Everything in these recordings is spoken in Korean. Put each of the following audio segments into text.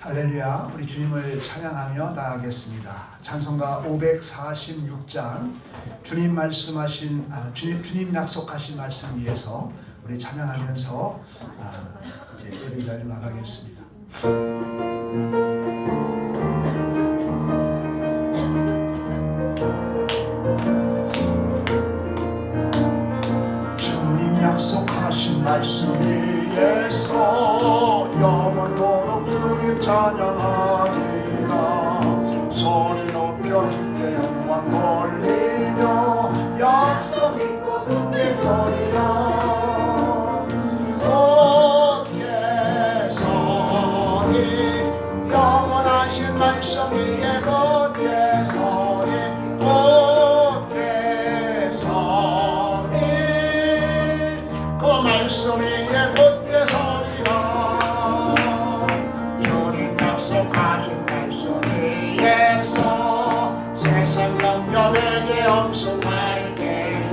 할렐루야. 우리 주님을 찬양하며 나아가겠습니다. 찬송가 546장 주님 말씀하신 주님 약속하신 말씀 위에서 우리 찬양하면서 이제 예배자리로 나가겠습니다. 주님 약속하신 말씀 위에서 영원토록 주님 찬양하리라. 소리 높여 주께 영광 돌리며 약속 믿고 굳게 서리라. 굳게 서리 영원하신 말씀 위에 굳게 서리 굳게 서리 그 말씀 위에 굳게 서리라. 주님 약속하신 말씀 위에서 세상 영역에게 엄습할 때에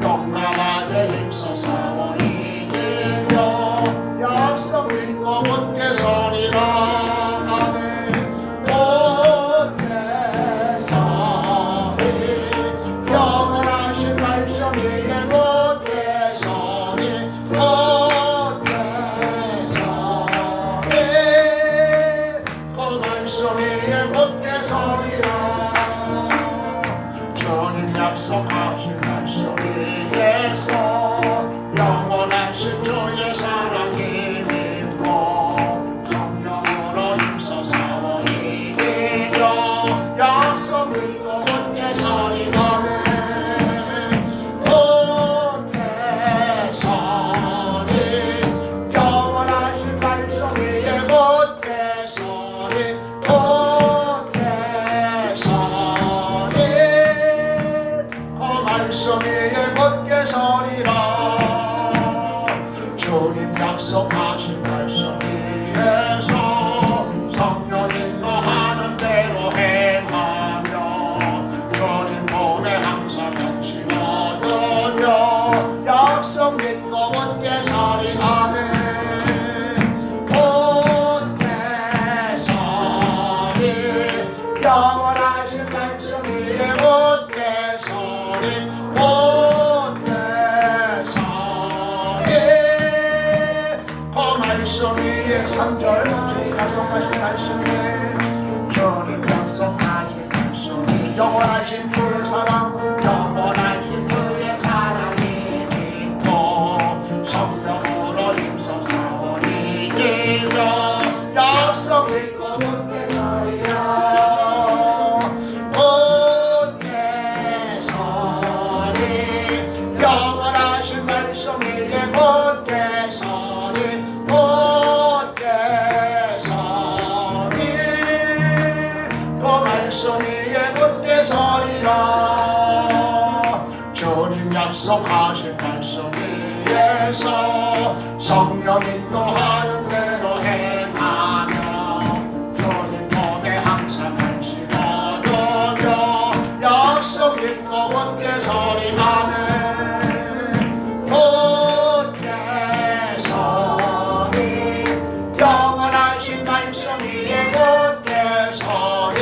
용감하게 힘써 싸워 이기며 약속 믿고 굳게 서리라. 굳게 서리 영원하신 말씀 위에 굳게 서리 굳게 서리 그 말씀 위에 굳게 서리라. 주님 약속하신 말씀 위에서 영원하신 주의 사랑이 믿고 성령으로 힘써 싸워 이기며 약속 믿고 굳게 서리라네. 굳게 서리 영원하신 말씀 위에 굳게 서리 굳게 서리 그 말씀 위에 굳게 서리라. 주님 약속하신 말씀 위에서 성령 인도하는 대로 행하며 주님 몸에 항상 안식 얻으며 약속 믿고 굳게 서리라네. 굳게 서리 영원하신 말씀 위에 굳게 서리 굳게 서리 그 말씀 위에 3절 주님 약속하신 말씀 위에 주님 약속하신 말씀 위에 영원하신 주의 사랑 영원하신 주의 사랑이 믿고 성령으로 힘써 싸워 이기며 약속 믿고 굳게 서리라. 굳게 서리 영원하신 말씀 위에 굳게 서리 굳게 서리 그 말씀 위에 굳게 서리라. 주님 약속하신 말씀 위에서 성령 인도하는 대로 행하며 주님 몸에 항상 안식 얻으며 약속 믿고 굳게 서리라네. 굳게 서리 영원하신 말씀 위에 굳게 서리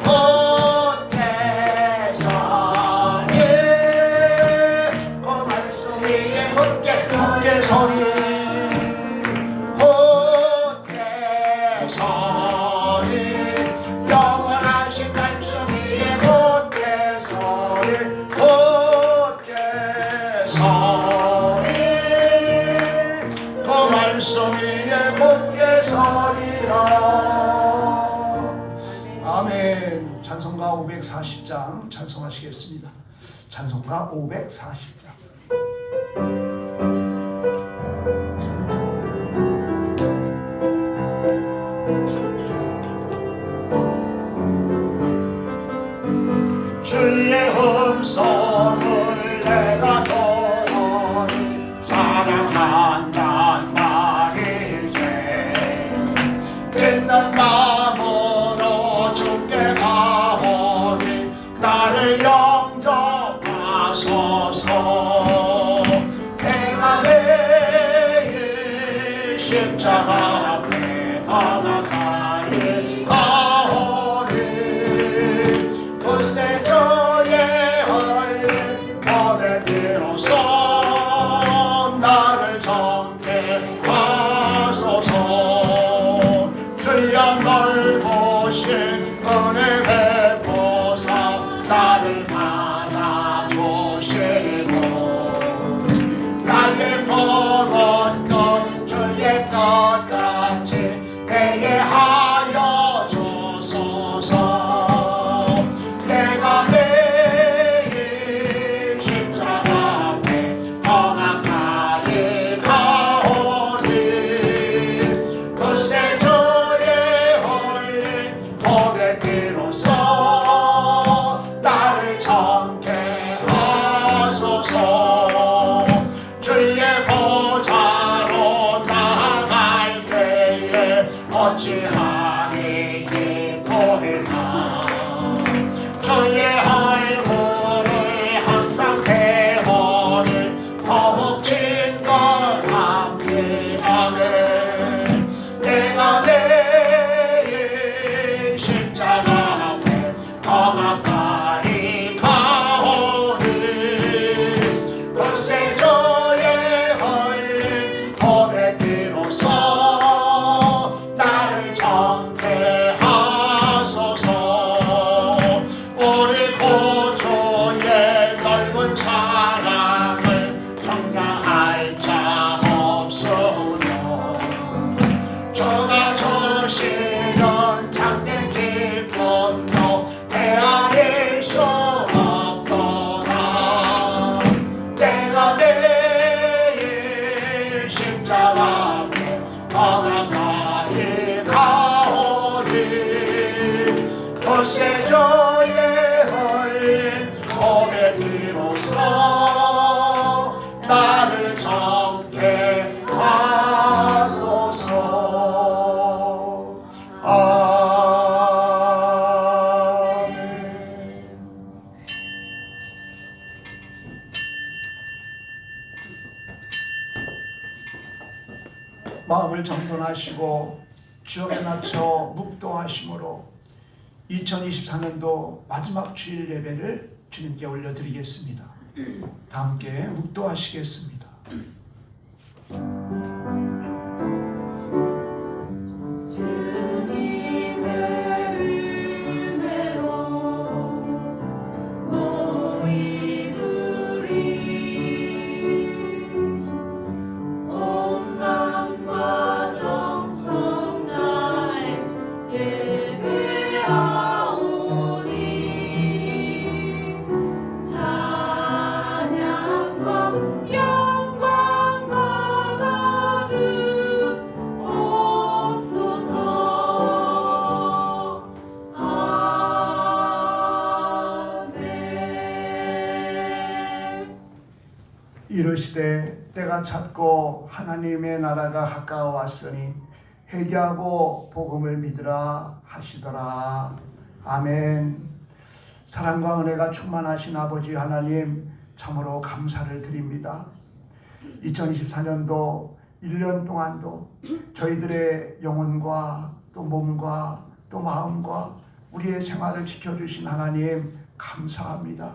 굳게 서리 그 말씀 위에 굳게 서리 굳게 서리 영원하신 말씀 위에 굳게 서리 굳게 서리 그 말씀 위에 굳게 서리라. 아멘. 찬송가 540장 찬송하시겠습니다. 찬송가 540장. 주의 음성을 내가 들으니 사랑한단 말이지. 빛난 마음으로 주께 가오니 나를 영접하소서. 내가 매일 십자가 앞에 나아가 비로소 나를 정케 하소서. 주여 넓으신 은혜 베푸사 나를 받아주시고 나의 벌었던 주의 것같이 되게 하여 주소서. 내가 매일 십자가 앞에 험악하게 가오니 그새 주의 흘린 복의 피로써 나를 정케 하소서. 주의 보좌로 나아갈 때에 어찌하니 기쁠까. 주의 얼굴을 항상 배우니 더욱 진걸합니다. 내가 매일 십자가 앞에 험악하리 가오니 그새 주의 흘린 복의 피로써 나를 정케 하소서. 우리 구주의 넓은 사랑을 정량할 자 없으며 주가 주시는 참된 기쁨도 헤아릴 수 없도다. 내가 매일 십자가 앞에 험악하게 가오니 그새 주의 흘린 복의 피로써 나를 정케 하소서. 아멘. 마음을 정돈하시고 주역에 맞춰 묵도하심으로 2024년도 마지막 주일 예배를 주님께 올려드리겠습니다. 다 함께 묵도하시겠습니다. 이르시되 때가 찼고 하나님의 나라가 가까워왔으니 회개하고 복음을 믿으라 하시더라. 아멘. 사랑과 은혜가 충만하신 아버지 하나님 참으로 감사를 드립니다. 2024년도 1년 동안도 저희들의 영혼과 또 몸과 또 마음과 우리의 생활을 지켜주신 하나님 감사합니다.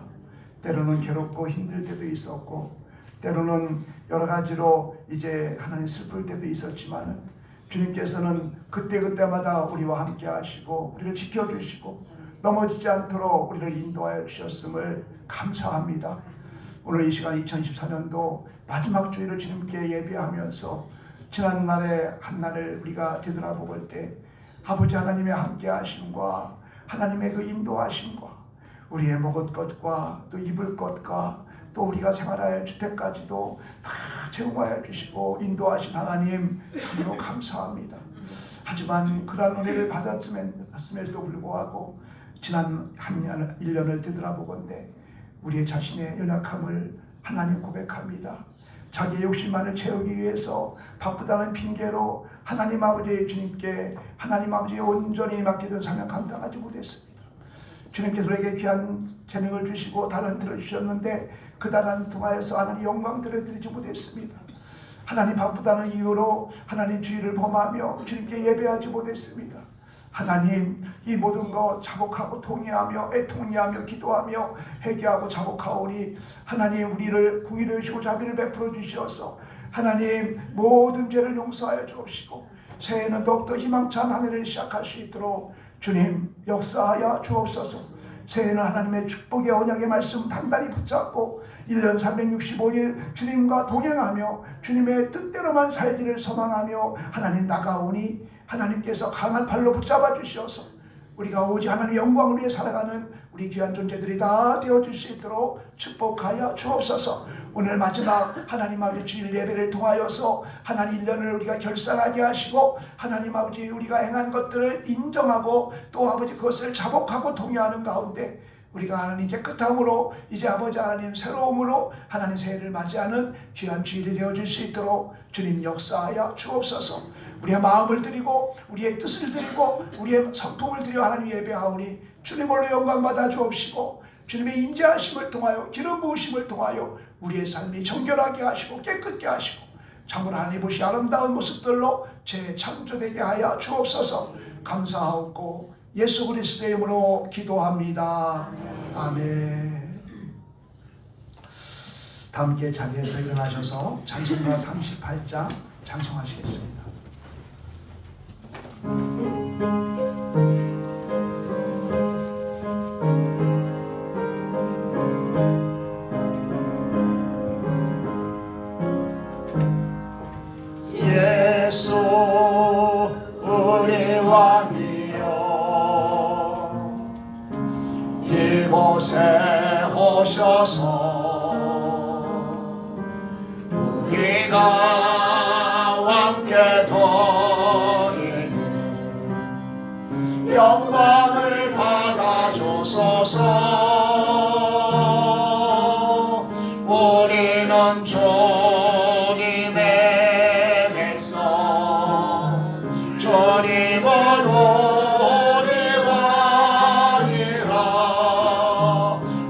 때로는 괴롭고 힘들 때도 있었고 때로는 여러 가지로 이제 하나님 슬플 때도 있었지만 주님께서는 그때그때마다 우리와 함께 하시고 우리를 지켜주시고 넘어지지 않도록 우리를 인도하여 주셨음을 감사합니다. 오늘 이 시간 2024년도 마지막 주일을 주님께 예배하면서 지난날의 한날을 우리가 되돌아볼 때 아버지 하나님의 함께 하심과 하나님의 그 인도하심과 우리의 먹을 것과 또 입을 것과 또 우리가 생활할 주택까지도 다 제공하여 주시고 인도하신 하나님 참으로 감사합니다. 하지만 그러한 은혜를 받았음에도 불구하고 지난 한 1년을 되돌아보건대 우리의 자신의 연약함을 하나님 고백합니다. 자기의 욕심만을 채우기 위해서 바쁘다는 핑계로 하나님 아버지의 주님께 하나님 아버지의 온전히 맡기던 사명 감당하지 못했습니다. 주님께서 우리에게 귀한 재능을 주시고 달란트를 주셨는데 그 달란트 통하여서 하나님 영광 드리지 못했습니다. 하나님 바쁘다는 이유로 하나님 주의를 범하며 주님께 예배하지 못했습니다. 하나님, 이 모든 것 자복하고 통회하며 애통해하며 기도하며 회개하고 자복하오니 하나님, 우리를 궁일을 주시고 자비를 베풀어 주시어서 하나님 모든 죄를 용서하여 주옵시고 새해에는 더욱더 희망찬 한 해를 시작할 수 있도록 주님 역사하여 주옵소서. 새해는 하나님의 축복의 언약의 말씀 단단히 붙잡고 1년 365일 주님과 동행하며 주님의 뜻대로만 살기를 소망하며 하나님 나가오니 하나님께서 강한 팔로 붙잡아 주시어서 우리가 오직 하나님의 영광을 위해 살아가는 우리 귀한 존재들이 다 되어줄 수 있도록 축복하여 주옵소서. 오늘 마지막 하나님 아버지 주일 예배를 통하여서 하나님 1년을 우리가 결산하게 하시고 하나님 아버지 우리가 행한 것들을 인정하고 또 아버지 그것을 자복하고 동의하는 가운데 우리가 하나님 깨끗함으로 이제 아버지 하나님 새로움으로 하나님 새해를 맞이하는 귀한 주일이 되어줄 수 있도록 주님 역사하여 주옵소서. 우리의 마음을 드리고 우리의 뜻을 드리고 우리의 성품을 드려 하나님 예배하오니 주님으로 영광 받아 주옵시고 주님의 임재하심을 통하여 기름 부으심을 통하여 우리의 삶이 정결하게 하시고 깨끗게 하시고 참으로 하나님 보시 아름다운 모습들로 재창조되게 하여 주옵소서. 감사하옵고 예수 그리스도의 이름으로 기도합니다. 아멘. 다 함께 자리에서 일어나셔서 찬송가 38장 찬송하시겠습니다. 예수 우리 왕이여 이곳에 오셔서 우리가 함께 드리는 영광을 받아주소서. 우리는 주님의 백성 주님은 우리 왕이라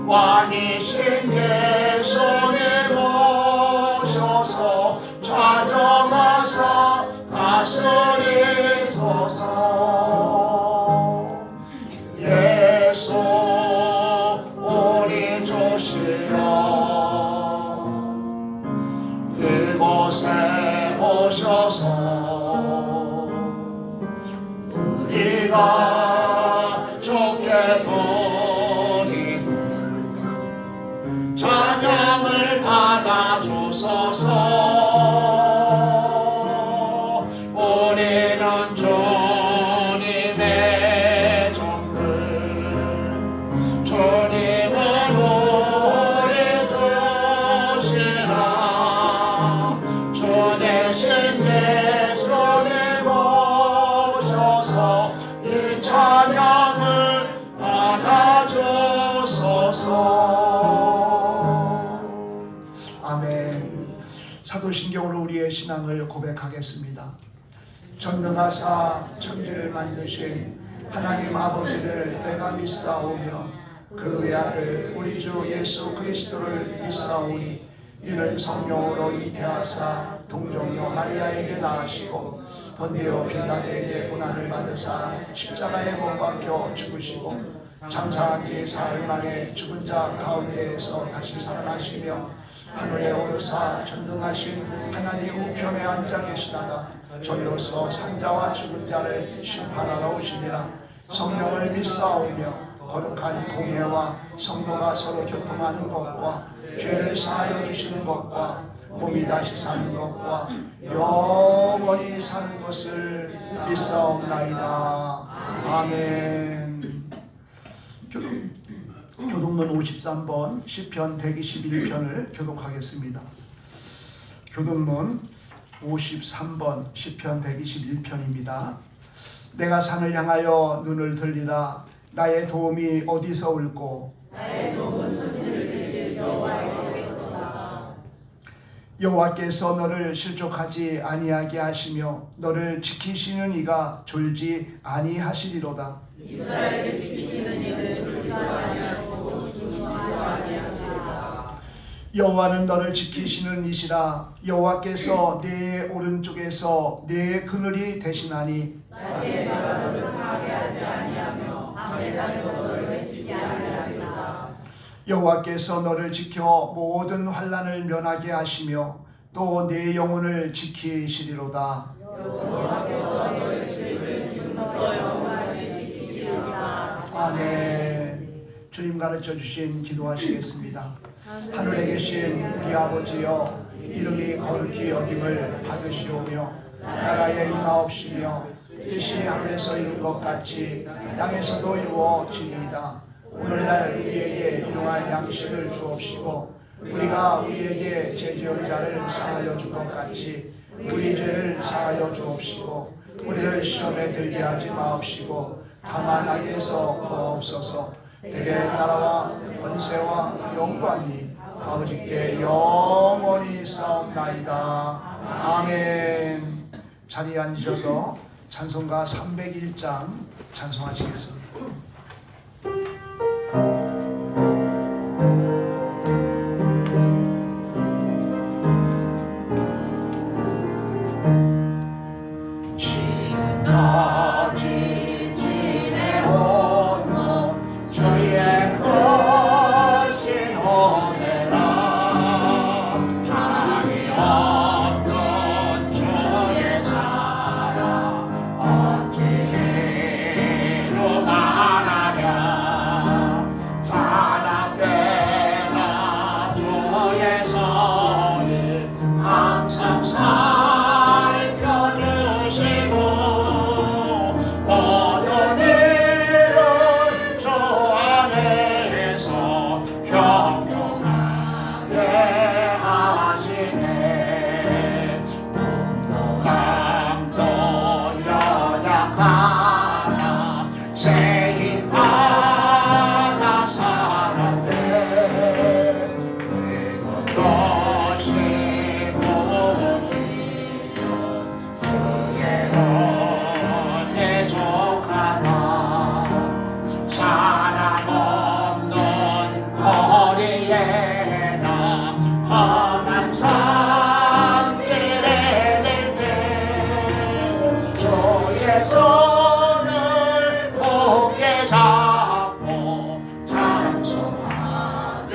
왕이신 예수님 오셔서 찾아와서 다스리소서. 예수 우리 주시여 이곳에 오셔서 우리가 좋게 드리는 찬양을 받아주소서. 우리는 주님의 종들 주님은 우리 주시라 주 대신 예수님 오셔서 이 찬양을 받아주소서. 아멘. 사도신경으로 우리의 신앙을 고백하겠습니다. 전능하사 천지를 만드신 하나님 아버지를 내가 믿사오며 그 외아들 우리 주 예수 그리스도를 믿사오니 이는 성령으로 잉태하사 동정녀 마리아에게 낳으시고 본디오 빌라도에게 고난을 받으사 십자가에 못 박혀 죽으시고 장사한 지 사흘 만에 죽은 자 가운데에서 다시 살아나시며 하늘에 오르사 전능하신 하나님 우편에 앉아 계시다가 저희로서 산자와 죽은 자를 심판하러 오시니라. 성령을 믿사오며 거룩한 공예와 성도가 서로 교통하는 것과 죄를 사하여 주시는 것과 몸이 다시 사는 것과 영원히 사는 것을 믿사옵나이다. 아멘. 교독문 53번 시편 121편을 교독하겠습니다. 교독문 53번 시편 121편입니다. 내가 산을 향하여 눈을 들리라. 나의 도움이 어디서 올꼬? 나의 도움은 천지를 지으신 여호와께로소서. 여호와께서 너를 실족하지 아니하게 하시며 너를 지키시는 이가 졸지 아니하시리로다. 이스라엘을 지키시는 이는 졸지도 아니하시고 주무시지도 아니하시리로다. 여호와는 너를 지키시는 이시라. 여호와께서 내 오른쪽에서 내 그늘이 되시나니 낮에 내가 너를 상하게 하지 아니하며 밤에 날도 너를 해치지 아니하리로다. 여호와께서 너를 지켜 모든 환난을 면하게 하시며 또 내 영혼을 지키시리로다. 여호와께서 너를 지키시며 너 영혼을 지키시리로다. 아멘. 주님 가르쳐 주신 기도하시겠습니다. 하늘에 계신 우리 아버지여, 이름이 거룩히 여김을 받으시오며 나라의 임하옵시며 뜻이 하늘에서 이룬 것 같이 땅에서도 이루어지리이다. 오늘날 우리에게 일용할 양식을 주옵시고 우리가 우리에게 죄 지은 자를 사하여 준 것 같이 우리 죄를 사하여 주옵시고 우리를 시험에 들게 하지 마옵시고 다만 악에서 구하옵소서. 대개 나라와 권세와 영광이 아버지께 영원히 싸움나이다. 아멘. 자리에 앉으셔서 찬송가 301장 찬송하시겠습니다. 손을 굳게 잡고 찬송하며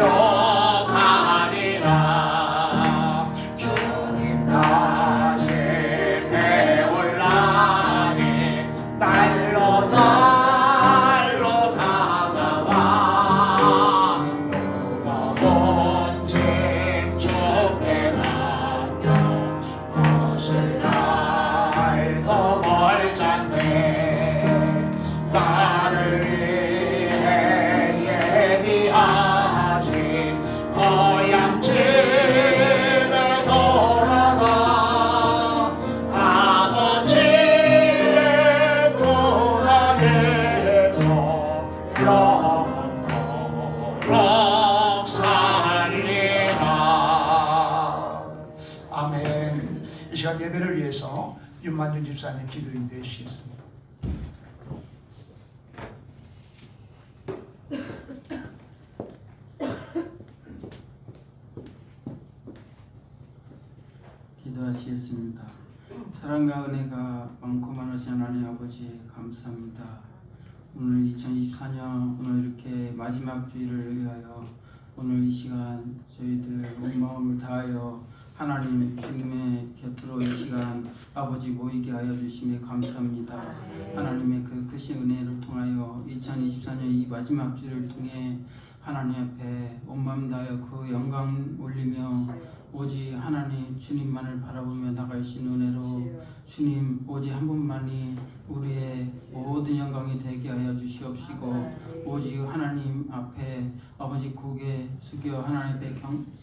가리라. 주님 다시 배울라니 날로 다가와 무거운 짐 주께 맡겨 벗을 날 더 멀잖네. 나를 위해 예비하신 고향집에 돌아가 아버지의 품 안에서 영원토록 살리라. 아멘. 이 시간 예배를 위해서 윤만준 집사님 기도 인도해 주시겠습니다. 기도하시겠습니다. 사랑과 은혜가 많고 많으신 하나님 아버지 감사합니다. 오늘 2024년 오늘 이렇게 마지막 주일을 위하여 오늘 이 시간 저희들 온 마음을 다하여 하나님 주님의 곁으로 이 시간 아버지 모이게 하여 주심에 감사합니다. 하나님의 그 크신 은혜를 통하여 2024년 이 마지막 주일을 통해 하나님 앞에 온 마음 다하여 그 영광 올리며 오직 하나님 주님만을 바라보며 나가신 은혜로 주님 오직 한 분만이 우리의 모든 영광이 되게 하여 주시옵시고 오직 하나님 앞에 아버지 고개 숙여 하나님 앞에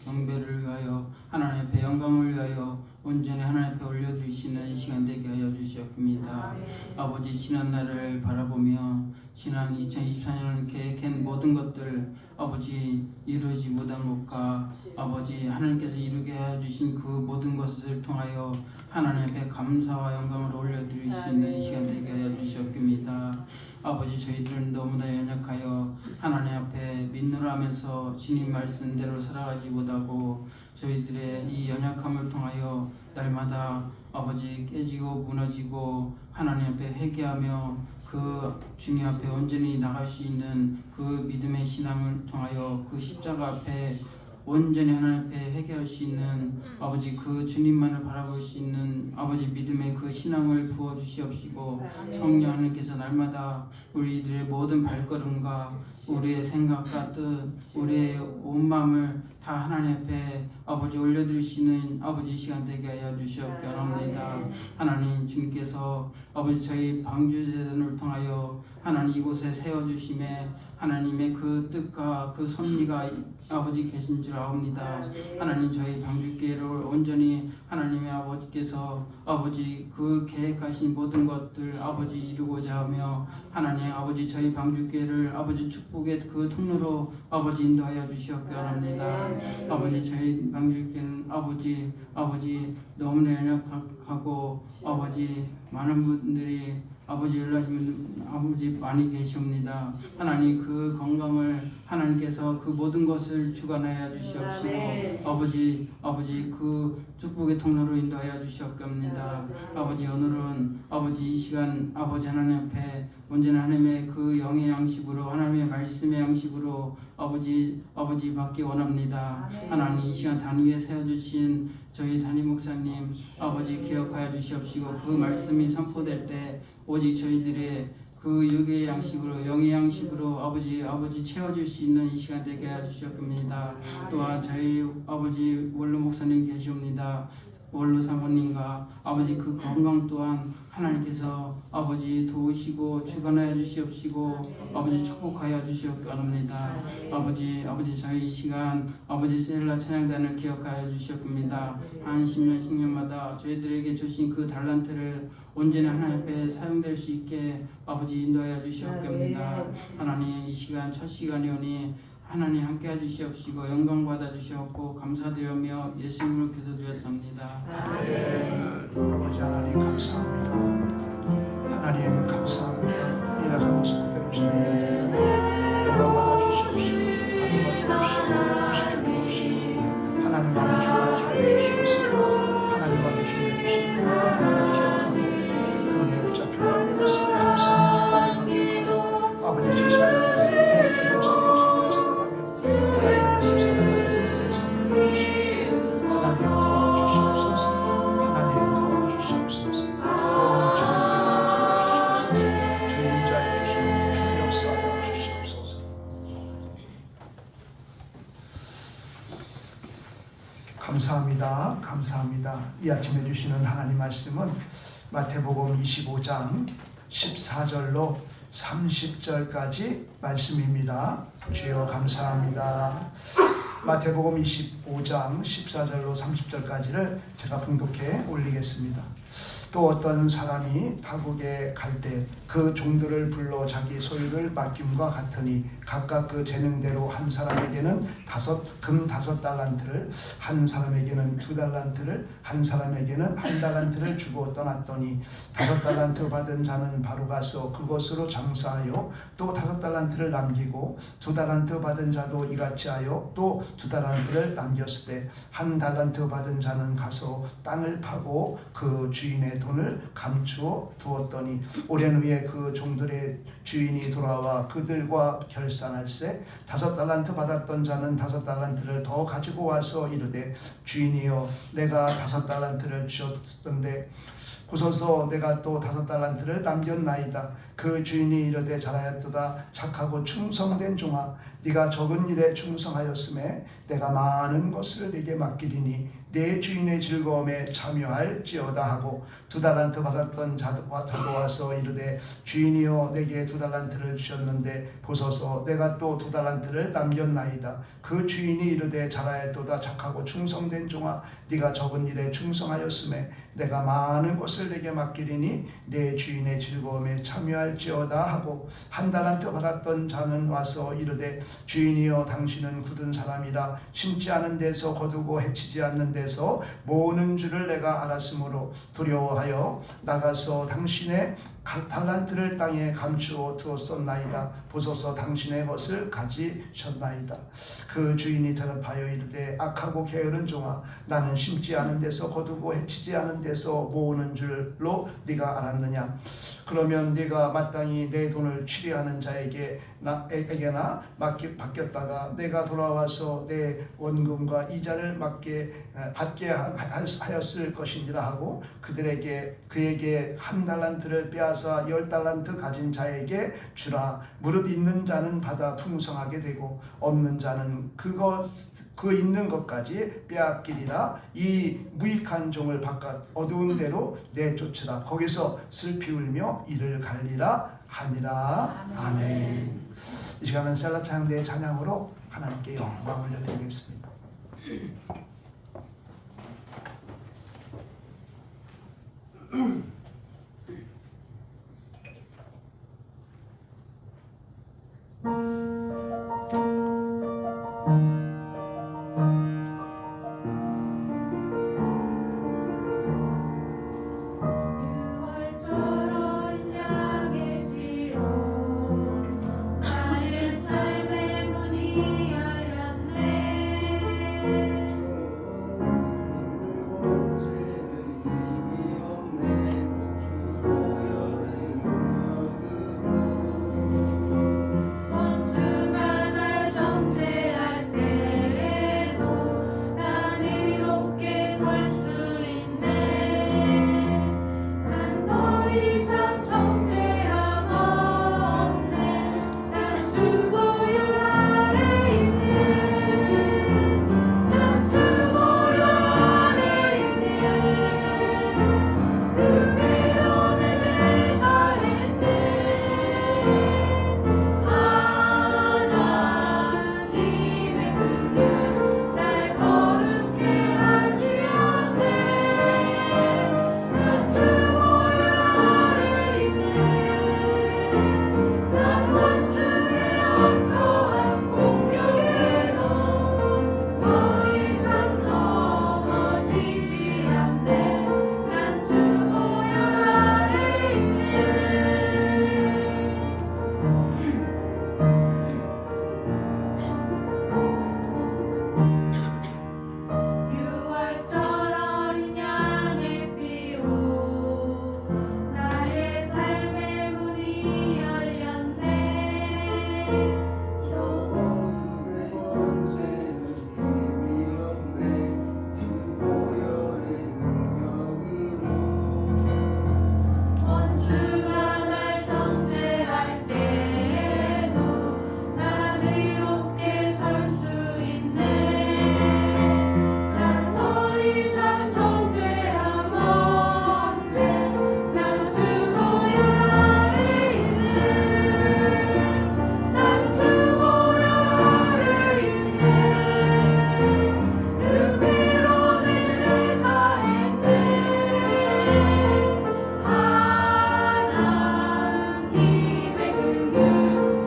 경배를 위하여 하나님 앞에 영광을 위하여 온전히 하나님 앞에 올려주시는 시간 되게 하여 주시옵니다. 아버지 지난 날을 바라보며 지난 2024년 계획한 모든 것들 아버지 이루지 못한 것과 아버지 하나님께서 이루게 하여 주신 그 모든 것을 통하여 하나님 앞에 감사와 영광을 올려드릴 수 있는 시간 되게 하여 주시옵니다. 아버지 저희들은 너무나 연약하여 하나님 앞에 믿노라 하면서 주님 말씀대로 살아가지 못하고 저희들의 이 연약함을 통하여 날마다 아버지 깨지고 무너지고 하나님 앞에 회개하며 그 주님 앞에 온전히 나갈 수 있는 그 믿음의 신앙을 통하여 그 십자가 앞에 온전히 하나님 앞에 회개할 수 있는 아버지 그 주님만을 바라볼 수 있는 아버지 믿음의 그 신앙을 부어주시옵시고 성령 하나님께서 날마다 우리들의 모든 발걸음과 우리의 생각과 뜻 우리의 온 마음을 다 하나님 앞에 아버지 올려드릴 수 있는 아버지 시간 되게 하여 주시옵기 원합니다. 하나님 주님께서 아버지 저희 방주재단을 통하여 하나님 이곳에 세워주심에 하나님의 그 뜻과 그 섭리가 아버지 계신 줄 아옵니다. 하나님 저희 방주교회를 온전히 하나님의 아버지께서 아버지 그 계획하신 모든 것들 아버지 이루고자 하며 하나님 아버지 저희 방주교회를 아버지 축복의 그 통로로 아버지 인도하여 주시옵기 원합니다. 아버지 저희 방주교회는 아버지 너무나 연약하고 아버지 많은 분들이 아버지 연락하시면 아버지 많이 계십니다. 하나님 그 건강을 하나님께서 그 모든 것을 주관하여 주시옵시고 아버지 그 축복의 통로로 인도하여 주시옵겁니다. 아버지 오늘은 아버지 이 시간 아버지 하나님 앞에 언제나 하나님의 그 영의 양식으로 하나님의 말씀의 양식으로 아버지 받기 원합니다. 하나님 이 시간 단위에 세워주신 저희 담임 목사님 아버지 기억하여 주시옵시고 그 말씀이 선포될 때 오직 저희들의 그 육의 양식으로 영의 양식으로 아버지 채워줄 수 있는 이 시간 되게 해주셨습니다. 또한 저희 아버지 원로 목사님 계시옵니다. 원로 사모님과 아버지 그 건강 또한 하나님께서 아버지 도우시고 주관하여 주시옵시고 아버지 축복하여 주시옵기 원합니다. 아버지 저희 이 시간 아버지 셀라 찬양단을 기억하여 주시옵습니다. 한 10년 10년마다 저희들에게 주신 그 달란트를 온전히 하나님 앞에 사용될 수 있게 아버지 인도하여 주시옵습니다. 하나님 이 시간 첫 시간이오니 하나님 함께 해주시옵시고 영광 받아 주시옵고 감사드리며 예수님으로 기도드렸습니다. 아버지 하나님 감사합니다. 하나님 감사합니다. 이나간 모습 그대로 전해드리며 영광 받아 주시옵시고 받아 주시옵시고 하나님 앞에 주가 주시옵시고 하나님 앞에 주님의 주신 그 모든 기억하고 그 은혜 붙잡혀 가는 것을 감사합니다. 아버지 주시옵소서. 감사합니다. 이 아침에 주시는 하나님 말씀은 마태복음 25장 14절로 30절까지 말씀입니다. 주여 감사합니다. 마태복음 25장 14절로 30절까지를 제가 봉독해 올리겠습니다. 또 어떤 사람이 타국에 갈 때 그 종들을 불러 자기 소유를 맡김과 같으니 각각 그 재능대로 한 사람에게는 금 5달란트를 한 사람에게는 2달란트를 한 사람에게는 1달란트를 주고 떠났더니 5달란트 받은 자는 바로 가서 그것으로 장사하여 또 5달란트를 남기고 2달란트 받은 자도 이같이 하여 또 2달란트를 남겼을 때 1달란트 받은 자는 가서 땅을 파고 그 주인의 돈을 감추어 두었더니 오랜 후에 그 종들의 주인이 돌아와 그들과 결산할세 5달란트 받았던 자는 5달란트를 더 가지고 와서 이르되 주인이여 내가 5달란트를 주었던데 고소서 내가 또 5달란트를 남겼나이다. 그 주인이 이르되 잘하였도다. 착하고 충성된 종아 네가 적은 일에 충성하였음에 내가 많은 것을 네게 맡기리니 내 주인의 즐거움에 참여할지어다 하고 2달란트 받았던 자도 와서 이르되 주인이여 내게 2달란트를 주셨는데 보소서 내가 또 2달란트를 남겼나이다. 그 주인이 이르되 잘하였도다. 착하고 충성된 종아 네가 적은 일에 충성하였음에 내가 많은 것을 내게 맡기리니 내 주인의 즐거움에 참여할지어다 하고 1달란트 받았던 자는 와서 이르되 주인이여 당신은 굳은 사람이라 심지 않은 데서 거두고 해치지 않는 데서 모으는 줄을 내가 알았으므로 두려워하여 나가서 당신의 달란트를 땅에 감추어 두었었나이다. 보소서 당신의 것을 가지셨나이다. 그 주인이 대답하여 이르되 악하고 게으른 종아, 나는 심지 않은 데서 거두고 해치지 않은 데서 모으는 줄로 네가 알았느냐? 그러면 네가 마땅히 내 돈을 취리하는 자에게나 맡겼다가 내가 돌아와서 내 원금과 이자를 받게 하였을 것이니라 하고 그에게 한 달란트를 빼앗아 10달란트 가진 자에게 주라. 무릇 있는 자는 받아 풍성하게 되고 없는 자는 그 있는 것까지 빼앗기리라. 이 무익한 종을 바깥 어두운 데로 내쫓으라. 거기서 슬피 울며 이를 갈리라 하니라. 아멘. 이 시간은 셀라 찬양대의 찬양으로 하나님께 영광 올려드리겠습니다. 유월절은 양의 피로 나의 삶의 문이 열렸네. 원수가 날 정죄할 때에도 난 이롭게 설 수 있네. 난 더 이상 정죄함 없네. 난 주 보혈 아래 있네. 난 주 보혈 아래 있네. 그 피로 내 죄 사했네. 하나님의 긍휼 날 거룩해 하시었네. 난 주 보혈 아래 있네. 난 원수의 어떠한 공격에도 더 이상 넘어지지 않네. 난 주 보혈 아래 있네. 유월절 어린 양의 피로 나의 삶의 문이 열렸네. 저 어둠의 권세는 힘이 없네. 주 보혈의 능력으로 원수가 날 정죄할 때에도 난 의롭게 설 수 있네. 난 더 이상 정죄함 없네. 난 주 보혈 아래 있네. 난 주 보혈 아래 있네. 그 피로 내 죄 사했네. 하나님의 긍휼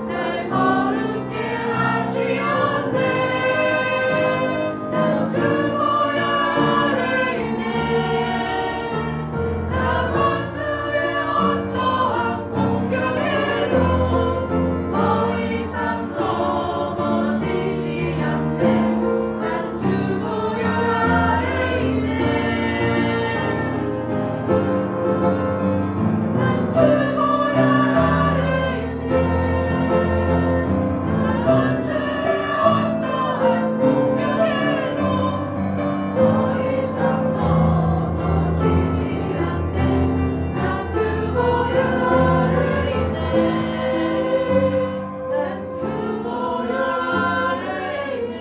날 거룩해 하시었네. 난 주 보혈 아래 있네. 난 원수의 어떠한 공격에도 더 이상 넘어지지 않네. 난 주 보혈 아래 있네. 난 주 보혈 아래 있네. 난 원수의 어떠한 공격에도 더 이상 넘어지지 않네. 난 주 보혈 아래 있네. 난 주 보혈 아래 있네.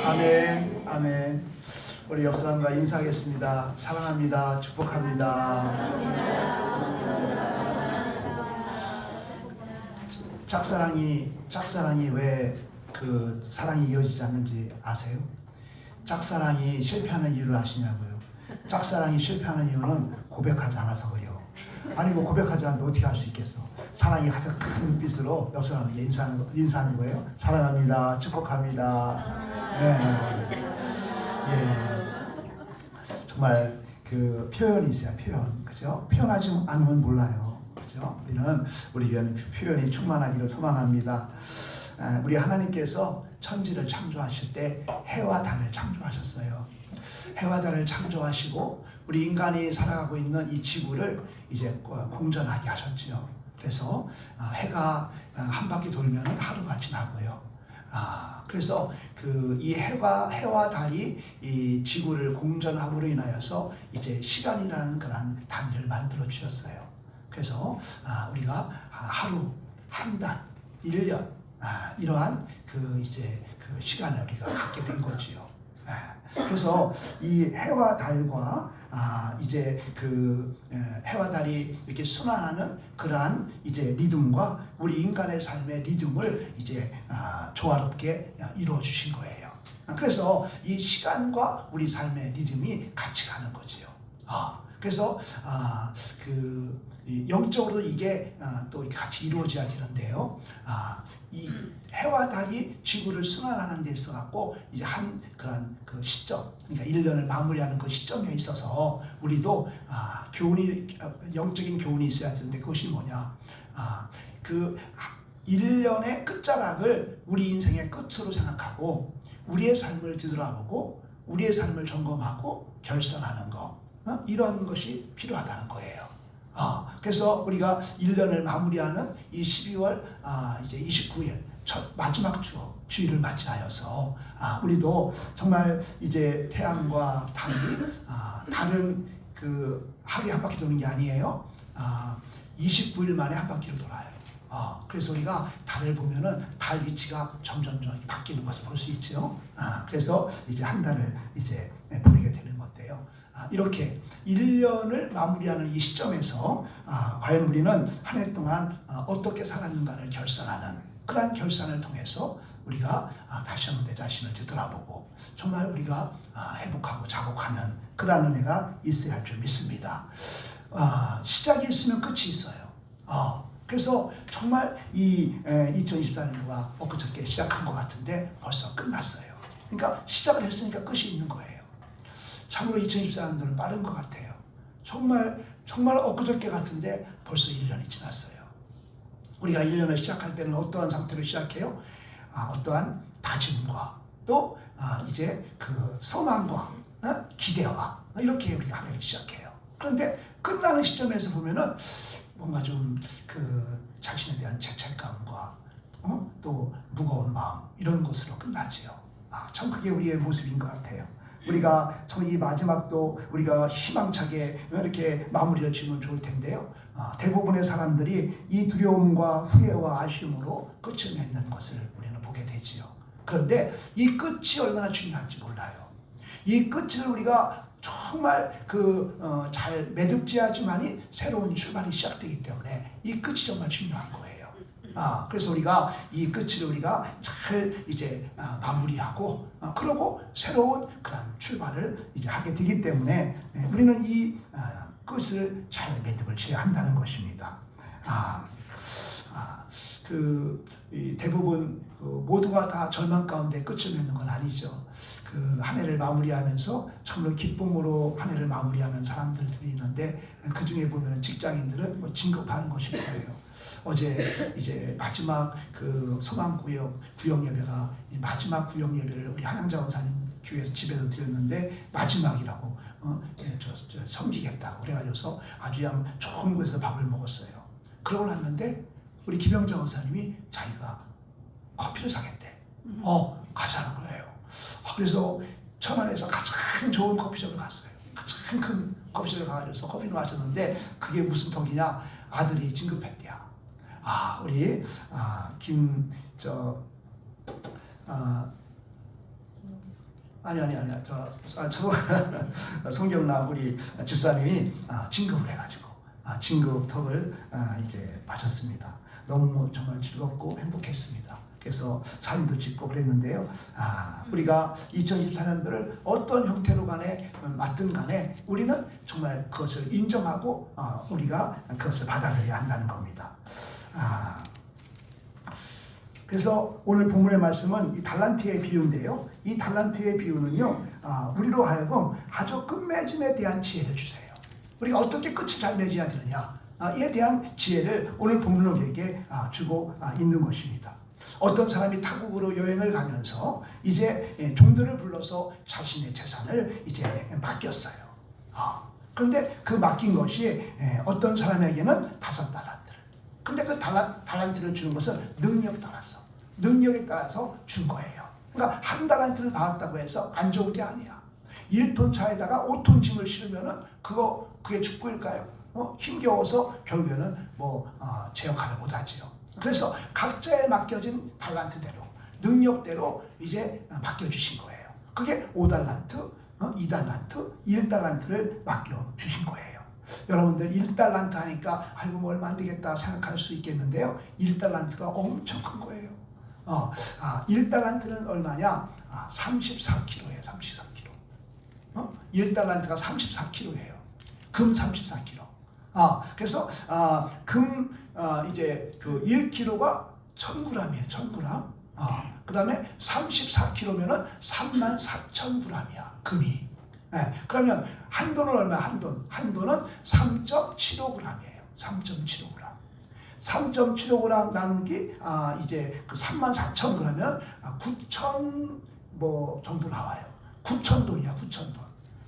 아멘. 아멘. 우리 옆 사람과 인사하겠습니다. 사랑합니다. 축복합니다. 짝사랑이 왜 그 사랑이 이어지지 않는지 아세요? 짝사랑이 실패하는 이유를 아시냐고요? 짝사랑이 실패하는 이유는 고백하지 않아서 그래요. 아니 뭐 고백하지 않는데 어떻게 할 수 있겠어? 사랑이 가장 큰 눈빛으로 옆 사람에게 인사하는 거예요. 사랑합니다. 축복합니다. 예. 정말 그 표현이 있어요. 표현. 그죠? 표현하지 않으면 몰라요. 그죠? 우리 위한 표현이 충만하기를 소망합니다. 우리 하나님께서 천지를 창조하실 때 해와 달을 창조하셨어요. 해와 달을 창조하시고 우리 인간이 살아가고 있는 이 지구를 이제 공전하게 하셨죠. 그래서 해가 한 바퀴 돌면 하루가 지나고요. 그래서 이 해와 달이 이 지구를 공전함으로 인하여서 이제 시간이라는 그런 단위를 만들어 주셨어요. 그래서 우리가 하루, 한 달, 1년 이러한 그 시간을 우리가 갖게 된 거지요. 그래서 이 해와 달과 이제 해와 달이 이렇게 순환하는 그러한 이제 리듬과 우리 인간의 삶의 리듬을 이제 조화롭게 이루어 주신 거예요. 그래서 이 시간과 우리 삶의 리듬이 같이 가는 거지요. 그래서 영적으로 이게 또 같이 이루어져야 되는데요. 이 해와 달이 지구를 순환하는 데 있어 갖고 이제 한 그런 그 시점, 그러니까 1년을 마무리하는 그 시점에 있어서 우리도 영적인 교훈이 있어야 되는데 그것이 뭐냐? 그 1년의 끝자락을 우리 인생의 끝으로 생각하고 우리의 삶을 뒤돌아보고 우리의 삶을 점검하고 결산하는 거, 이런 것이 필요하다는 거예요. 그래서 우리가 1년을 마무리하는 이 12월 이제 29일 첫 마지막 주일을 맞이하여서 우리도 정말 이제 태양과 달이 달은 그 하루에 한 바퀴 도는 게 아니에요. 29일 만에 한 바퀴를 돌아요. 그래서 우리가 달을 보면은 달 위치가 점점 바뀌는 것을 볼 수 있죠. 그래서 이제 한 달을 이제 보내게 되는 건데요. 이렇게 1년을 마무리하는 이 시점에서 과연 우리는 한 해 동안 어떻게 살았는가를 결산하는 그러한 결산을 통해서 우리가 다시 한번 내 자신을 되돌아보고 정말 우리가 회복하고 자복하는 그러한 은혜가 있어야 할 줄 믿습니다. 시작이 있으면 끝이 있어요. 그래서 정말 이 2024년도가 엊그저께 시작한 것 같은데 벌써 끝났어요. 그러니까 시작을 했으니까 끝이 있는 거예요. 참으로 2024년도는 빠른 것 같아요. 정말 엊그저께 같은데 벌써 1년이 지났어요. 우리가 1년을 시작할 때는 어떠한 상태로 시작해요? 어떠한 다짐과 또 이제 그 소망과 기대와 이렇게 우리가 한 해를 시작해요. 그런데 끝나는 시점에서 보면은 뭔가 좀 그 자신에 대한 죄책감과 또 무거운 마음 이런 것으로 끝나지요. 참 그게 우리의 모습인 것 같아요. 우리가 참 이 마지막도 우리가 희망차게 이렇게 마무리를 지으면 좋을 텐데요. 대부분의 사람들이 이 두려움과 후회와 아쉬움으로 끝을 맺는 것을 우리는 보게 되지요. 그런데 이 끝이 얼마나 중요한지 몰라요. 이 끝을 우리가 정말 잘 매듭지어야지만이 새로운 출발이 시작되기 때문에 이 끝이 정말 중요한 거예요. 그래서 우리가 이 끝을 우리가 잘 이제 마무리하고 그러고 새로운 그런 출발을 이제 하게 되기 때문에 우리는 이 끝을 잘 매듭을 지어야 한다는 것입니다. 대부분 모두가 다 절망 가운데 끝을 맺는 건 아니죠. 한 해를 마무리하면서 참으로 기쁨으로 한 해를 마무리하는 사람들이 있는데 그 중에 보면 직장인들은 뭐 진급하는 것일 거예요. 어제 이제 마지막 소망구역 구역 예배가 마지막 구역 예배를 우리 한양자 원사님 교회 집에서 드렸는데 마지막이라고 섬기겠다고 그래가지고서 아주 좋은 곳에서 밥을 먹었어요. 그러고 났는데 우리 김영자 원사님이 자기가 커피를 사겠대. 가자는 거예요. 그래서 천안에서 가장 좋은 커피숍을 갔어요. 가장 큰 커피숍에 가가지고 커피를 마셨는데 그게 무슨 덕이냐? 아들이 진급했대요. 우리 송경남 우리 집사님이 진급을 해가지고 진급 덕을 이제 마쳤습니다. 너무 정말 즐겁고 행복했습니다. 그래서 사진도 찍고 그랬는데요. 우리가 2024년도를 어떤 형태로 간에 맞든 간에 우리는 정말 그것을 인정하고 우리가 그것을 받아들여야 한다는 겁니다. 그래서 오늘 본문의 말씀은 이 달란트의 비유인데요. 이 달란트의 비유는요, 우리로 하여금 아주 끝맺음에 대한 지혜를 주세요. 우리가 어떻게 끝을 잘 맺어야 되느냐, 이에 대한 지혜를 오늘 본문은 우리에게 주고 있는 것입니다. 어떤 사람이 타국으로 여행을 가면서 이제 종들을 불러서 자신의 재산을 이제 맡겼어요. 그런데 그 맡긴 것이 어떤 사람에게는 5달란트를. 근데 그 달란트를 주는 것은 능력에 따라서 준 거예요. 그러니까 1달란트를 받았다고 해서 안 좋은 게 아니야. 1톤 차에다가 5톤 짐을 실으면은 그게 축구일까요? 힘겨워서 결국에는 제 역할을 못하지요. 그래서 각자에 맡겨진 달란트대로, 능력대로 이제 맡겨주신 거예요. 그게 5달란트, 2달란트, 1달란트를 맡겨주신 거예요. 여러분들 1달란트 하니까 아이고 뭐 얼마 안 되겠다 생각할 수 있겠는데요. 1달란트가 엄청 큰 거예요. 1달란트는 얼마냐? 34kg예요. 34kg. 1달란트가 34kg예요. 금 34kg. 그래서 이제 그 1kg가 1000g이에요. 1000g. 그 다음에 34kg면은 34,000g이야. 금이. 그러면 한돈은 얼마야? 한돈은 3.75g이에요. 3.75g. 3.75g 나누기 이제 그 34,000g면 9,000 정도 나와요. 9,000돈이야. 9,000돈.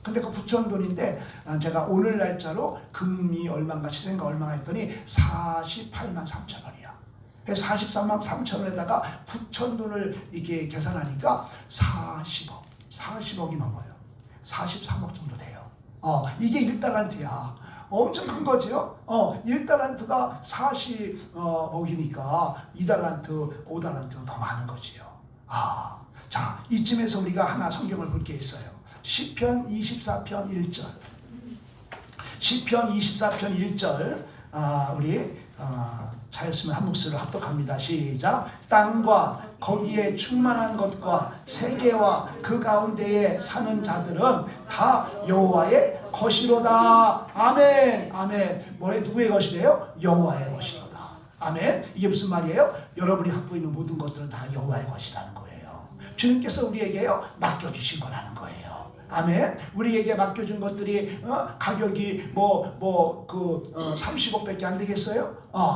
근데 그 9,000돈인데 제가 오늘 날짜로 금이 얼마인가 시세가 얼마가 했더니 48만 3천 원이야. 43만 3천 원에다가 9,000돈을 이게 계산하니까 40억이 넘어요. 43억 정도 돼요. 이게 1달란트야. 엄청 큰 거죠. 1달란트가 40억이니까 2달란트, 5달란트는 더 많은 거지요. 자, 이쯤에서 우리가 하나 성경을 볼 게 있어요. 시편 24편 1절. 시편 24편 1절. 우리 자였으면 한 목소리로 합독합니다. 시작. 땅과 거기에 충만한 것과 세계와 그 가운데에 사는 자들은 다 여호와의 것이로다. 아멘. 아멘. 누구의 것이래요? 여호와의 것이로다. 아멘. 이게 무슨 말이에요? 여러분이 갖고 있는 모든 것들은 다 여호와의 것이라는 거예요. 주님께서 우리에게요 맡겨주신 거라는 거예요. 아멘. 우리에게 맡겨준 것들이 가격이 30억밖에 안 되겠어요?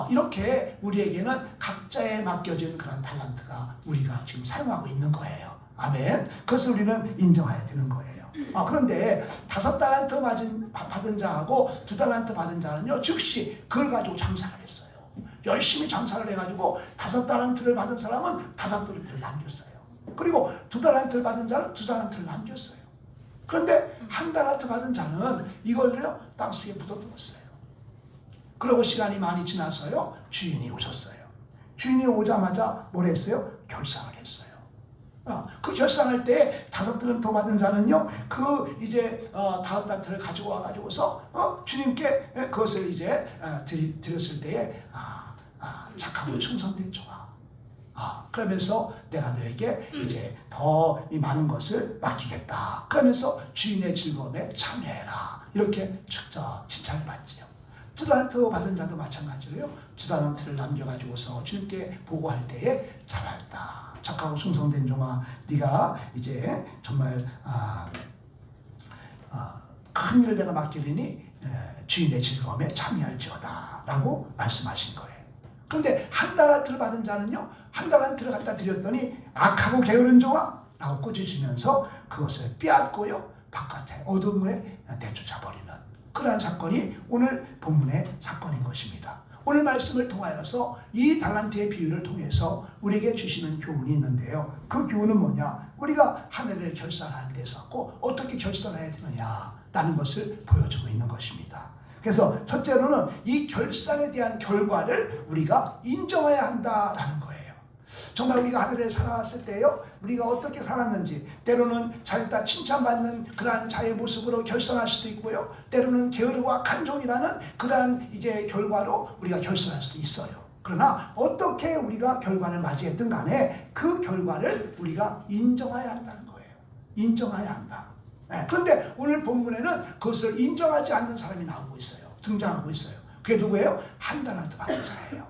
이렇게 우리에게는 각자에 맡겨진 그런 달란트가 우리가 지금 사용하고 있는 거예요. 아멘. 그것을 우리는 인정해야 되는 거예요. 그런데 5달란트 받은 자하고 2달란트 받은 자는요 즉시 그걸 가지고 장사를 했어요. 열심히 장사를 해가지고 5달란트를 받은 사람은 5달란트를 남겼어요. 그리고 2달란트를 받은 자는 2달란트를 남겼어요. 그런데 1달란트 받은 자는 이걸요 땅속에 묻어두었어요. 그리고 시간이 많이 지나서요 주인이 오셨어요. 주인이 오자마자 뭘 했어요? 결상을 했어요. 그 결상할 때 5달란트 받은 자는요 이제 5달란트를 가지고 와가지고서 주님께 그것을 이제 드렸을 때에 착하고 충성된 종아, 그러면서 내가 너에게 이제 더 많은 것을 맡기겠다. 그러면서 주인의 즐거움에 참여해라. 이렇게 칭찬을 받지요. 2달란트 받은 자도 마찬가지로요. 2달란트를 남겨가지고서 주님께 보고할 때에 잘했다. 착하고 충성된 종아, 네가 이제 정말 큰 일을 내가 맡기리니 주인의 즐거움에 참여할지어다 라고 말씀하신 거예요. 그런데 1달란트를 받은 자는요 1달란트를 갖다 드렸더니 악하고 게으른 종아 라고 꾸짖으면서 그것을 빼앗고요 바깥에 어둠에 내쫓아버리는 그러한 사건이 오늘 본문의 사건인 것입니다. 오늘 말씀을 통하여서 이 달란트의 비유를 통해서 우리에게 주시는 교훈이 있는데요. 그 교훈은 뭐냐? 우리가 한 해를 결산하는 데서 어떻게 결산해야 되느냐라는 것을 보여주고 있는 것입니다. 그래서 첫째로는 이 결산에 대한 결과를 우리가 인정해야 한다라는 거예요. 정말 우리가 한 해를 살아왔을 때요 우리가 어떻게 살았는지 때로는 잘했다 칭찬받는 그러한 자의 모습으로 결산할 수도 있고요 때로는 게으르고 악한 종이라는 그러한 이제 결과로 우리가 결산할 수도 있어요. 그러나 어떻게 우리가 결과를 맞이했든 간에 그 결과를 우리가 인정해야 한다는 거예요. 인정해야 한다. 네. 그런데 오늘 본문에는 그것을 인정하지 않는 사람이 나오고 있어요. 등장하고 있어요. 그게 누구예요? 한 달란트 받은 자예요.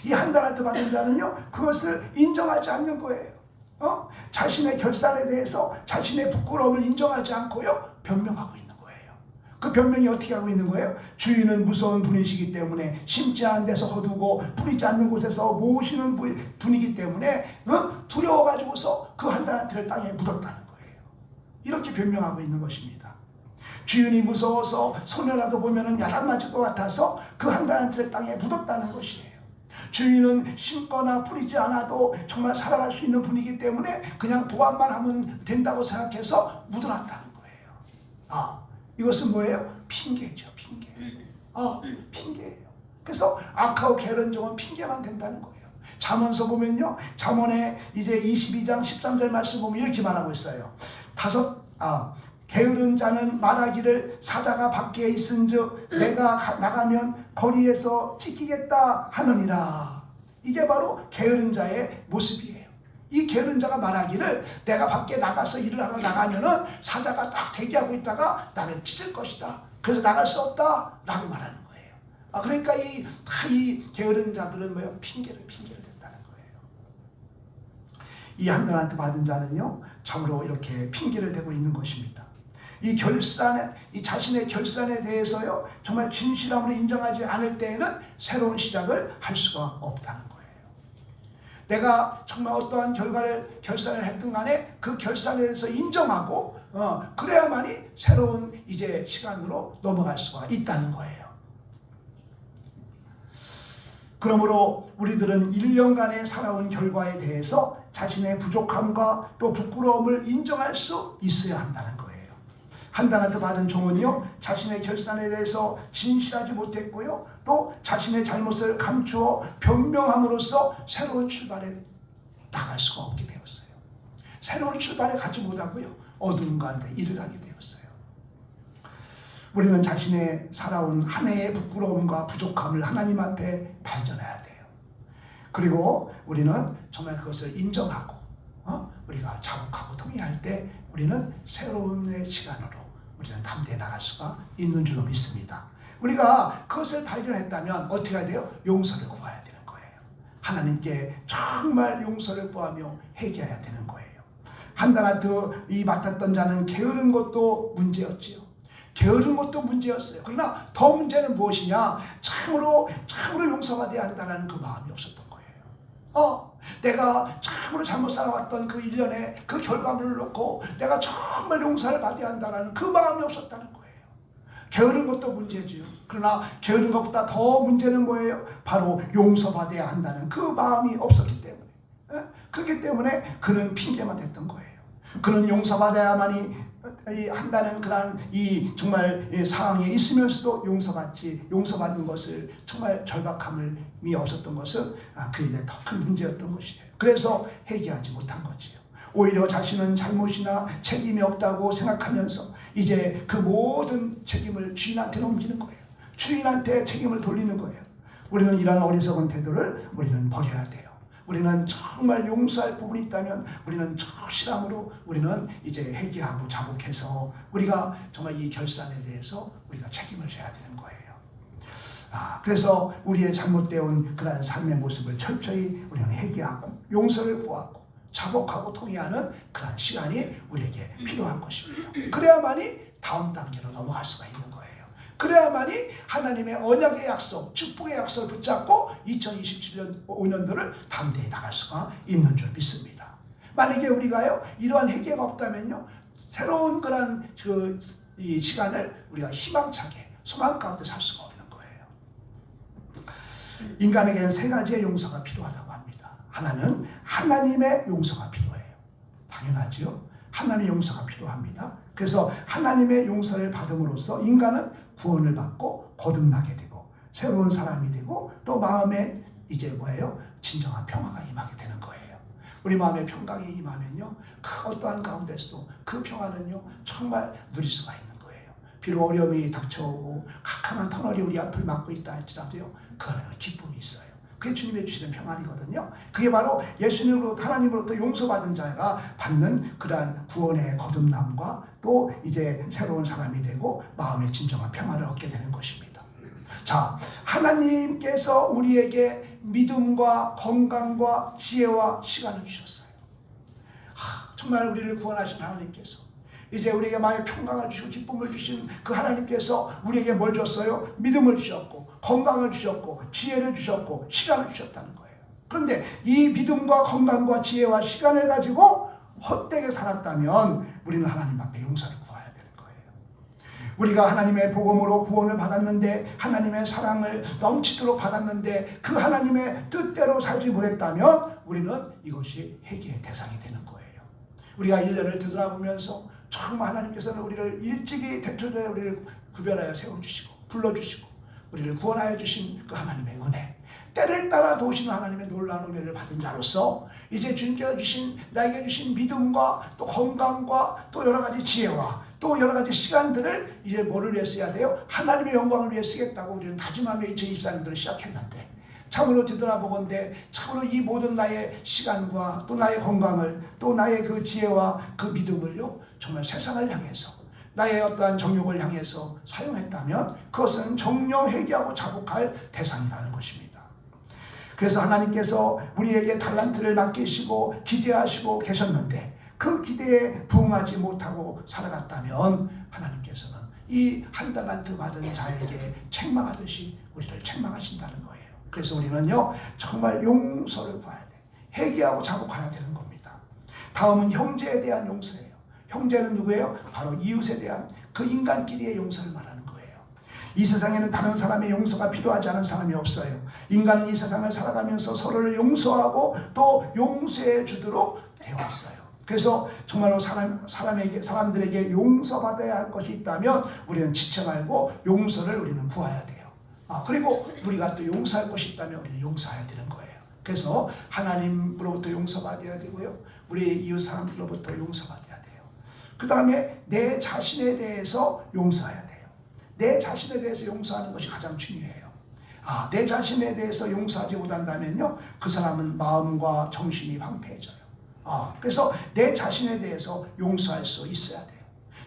이 한 달란트 받은 자는요, 그것을 인정하지 않는 거예요. 자신의 결산에 대해서 자신의 부끄러움을 인정하지 않고요, 변명하고 있는 거예요. 그 변명이 어떻게 하고 있는 거예요? 주인은 무서운 분이시기 때문에 심지 않은 데서 거두고 뿌리지 않는 곳에서 모으시는 분이기 때문에 두려워가지고서 그 한 달란트를 땅에 묻었다는 거예요. 이렇게 변명하고 있는 것입니다. 주인이 무서워서 손해라도 보면은 야단 맞을 것 같아서 그 한 달란트를 땅에 묻었다는 것이에요. 주인은 심거나 뿌리지 않아도 정말 살아갈 수 있는 분이기 때문에 그냥 보관만 하면 된다고 생각해서 묻어놨다는 거예요. 이것은 뭐예요? 핑계죠, 핑계. 핑계예요. 그래서 악하고 게으른 종은 핑계만 된다는 거예요. 잠언서 보면요, 잠언의 이제 22장 13절 말씀 보면 이렇게 말하고 있어요. 게으른 자는 말하기를 사자가 밖에 있은즉 내가 나가면 거리에서 찢기겠다 하느니라. 이게 바로 게으른 자의 모습이에요. 이 게으른 자가 말하기를 내가 밖에 나가서 일을 하러 나가면은 사자가 딱 대기하고 있다가 나를 찢을 것이다. 그래서 나갈 수 없다 라고 말하는 거예요. 그러니까 이 게으른 자들은 뭐예요? 핑계를 댄다는 거예요. 이 한 달란트 받은 자는요, 참으로 이렇게 핑계를 대고 있는 것입니다. 이 자신의 결산에 대해서요, 정말 진실함으로 인정하지 않을 때에는 새로운 시작을 할 수가 없다는 거예요. 내가 정말 어떠한 결산을 했든 간에 그 결산에 대해서 인정하고, 그래야만이 새로운 이제 시간으로 넘어갈 수가 있다는 거예요. 그러므로 우리들은 1년간의 살아온 결과에 대해서 자신의 부족함과 또 부끄러움을 인정할 수 있어야 한다는 거예요. 한 달란트 받은 종은요, 자신의 결산에 대해서 진실하지 못했고요, 또 자신의 잘못을 감추어 변명함으로써 새로운 출발에 나갈 수가 없게 되었어요. 새로운 출발에 가지 못하고요, 어두운 가운데 일을 하게 되었어요. 우리는 자신의 살아온 한 해의 부끄러움과 부족함을 하나님 앞에 발견해야 돼요. 그리고 우리는 정말 그것을 인정하고 우리가 자복하고 통회할 때 우리는 새로운 시간으로 우리는 담대히 나갈 수가 있는 줄로 믿습니다. 우리가 그것을 발견했다면 어떻게 해야 돼요? 용서를 구해야 되는 거예요. 하나님께 정말 용서를 구하며 회개해야 되는 거예요. 한 달란트 이 맡았던 자는 게으른 것도 문제였지요. 게으른 것도 문제였어요. 그러나 더 문제는 무엇이냐? 참으로 용서받아야 한다는 그 마음이 없었던 거예요. 내가 참으로 잘못 살아왔던 그 1년의 그 결과물을 놓고 내가 정말 용서를 받아야 한다는 그 마음이 없었다는 거예요. 게으른 것도 문제지요. 그러나 게으른 것보다 더 문제는 뭐예요? 바로 용서받아야 한다는 그 마음이 없었기 때문에, 그렇기 때문에 그는 핑계만 댔던 거예요. 그는 용서받아야만이 한다는 그런 정말 상황에 있으면서도 용서받는 것을 정말 절박함이 없었던 것은 그에 더 큰 문제였던 것이에요. 그래서 회개하지 못한 거지요. 오히려 자신은 잘못이나 책임이 없다고 생각하면서 이제 그 모든 책임을 주인한테 넘기는 거예요. 주인한테 책임을 돌리는 거예요. 우리는 이러한 어리석은 태도를 우리는 버려야 돼요. 우리는 정말 용서할 부분이 있다면 우리는 절실함으로 우리는 이제 회개하고 자복해서 우리가 정말 이 결산에 대해서 우리가 책임을 져야 되는 거예요. 그래서 우리의 잘못되어 그러한 삶의 모습을 철저히 우리는 회개하고 용서를 구하고 자복하고 통회하는 그러한 시간이 우리에게 필요한 것입니다. 그래야만이 다음 단계로 넘어갈 수가 있는 거예요. 그래야만이 하나님의 언약의 약속, 축복의 약속을 붙잡고 2027년 5년도를 담대히 나갈 수가 있는 줄 믿습니다. 만약에 우리가요 이러한 회개가 없다면요, 새로운 그런 이 시간을 우리가 희망차게 소망 가운데 살 수가 없는 거예요. 인간에게는 세 가지의 용서가 필요하다고 합니다. 하나는 하나님의 용서가 필요해요. 당연하죠. 하나님의 용서가 필요합니다. 그래서 하나님의 용서를 받음으로써 인간은 구원을 받고 거듭나게 되고 새로운 사람이 되고 또 마음에 이제 뭐예요? 진정한 평화가 임하게 되는 거예요. 우리 마음에 평강이 임하면요, 그 어떠한 가운데서도 그 평화는요 정말 누릴 수가 있는 거예요. 비록 어려움이 닥쳐오고 각ham한 터널이 우리 앞을 막고 있다 할지라도요, 그 안에는 기쁨이 있어요. 그게 주님이 주시는 평안이거든요. 그게 바로 예수님으로부터 하나님으로부터 용서받은 자가 받는 그러한 구원의 거듭남과 또 이제 새로운 사람이 되고 마음의 진정한 평안을 얻게 되는 것입니다. 자, 하나님께서 우리에게 믿음과 건강과 지혜와 시간을 주셨어요. 정말 우리를 구원하신 하나님께서 이제 우리에게 마음의 평강을 주시고 기쁨을 주신 그 하나님께서 우리에게 뭘 줬어요? 믿음을 주셨고 건강을 주셨고 지혜를 주셨고 시간을 주셨다는 거예요. 그런데 이 믿음과 건강과 지혜와 시간을 가지고 헛되게 살았다면 우리는 하나님밖에 용서를 구해야 되는 거예요. 우리가 하나님의 복음으로 구원을 받았는데 하나님의 사랑을 넘치도록 받았는데 그 하나님의 뜻대로 살지 못했다면 우리는 이것이 회개의 대상이 되는 거예요. 우리가 1년을 되돌아보면서 정말 하나님께서는 우리를 일찍이 대초전에 우리를 구별하여 세워주시고 불러주시고 우리를 구원하여 주신 그 하나님의 은혜, 때를 따라 도우시는 하나님의 놀라운 은혜를 받은 자로서 이제 주님께서 주신 나에게 주신 믿음과 또 건강과 또 여러 가지 지혜와 또 여러 가지 시간들을 이제 뭐를 위해 써야 돼요? 하나님의 영광을 위해 쓰겠다고 우리는 다짐하며 2024년도를 시작했는데 참으로 되돌아보건대 참으로 이 모든 나의 시간과 또 나의 건강을 또 나의 그 지혜와 그 믿음을요 정말 세상을 향해서 나의 어떠한 정욕을 향해서 사용했다면 그것은 정령 회개하고 자복할 대상이라는 것입니다. 그래서 하나님께서 우리에게 달란트를 맡기시고 기대하시고 계셨는데 그 기대에 부응하지 못하고 살아갔다면 하나님께서는 이 한 달란트 받은 자에게 책망하듯이 우리를 책망하신다는 거예요. 그래서 우리는요 정말 용서를 구해야 돼. 회개하고 자복해야 되는 겁니다. 다음은 형제에 대한 용서예요. 형제는 누구예요? 바로 이웃에 대한 그 인간끼리의 용서를 말하는 거예요. 이 세상에는 다른 사람의 용서가 필요하지 않은 사람이 없어요. 인간은 이 세상을 살아가면서 서로를 용서하고 또 용서해 주도록 되어 있어요. 그래서 정말로 사람들에게 용서받아야 할 것이 있다면 우리는 지체 말고 용서를 우리는 구해야 돼요. 그리고 우리가 또 용서할 것이 있다면 우리는 용서해야 되는 거예요. 그래서 하나님으로부터 용서받아야 되고요. 우리 이웃 사람들로부터 용서받아야 돼요. 그 다음에 내 자신에 대해서 용서해야 돼요. 내 자신에 대해서 용서하는 것이 가장 중요해요. 내 자신에 대해서 용서하지 못한다면요 그 사람은 마음과 정신이 황폐해져요. 그래서 내 자신에 대해서 용서할 수 있어야 돼요.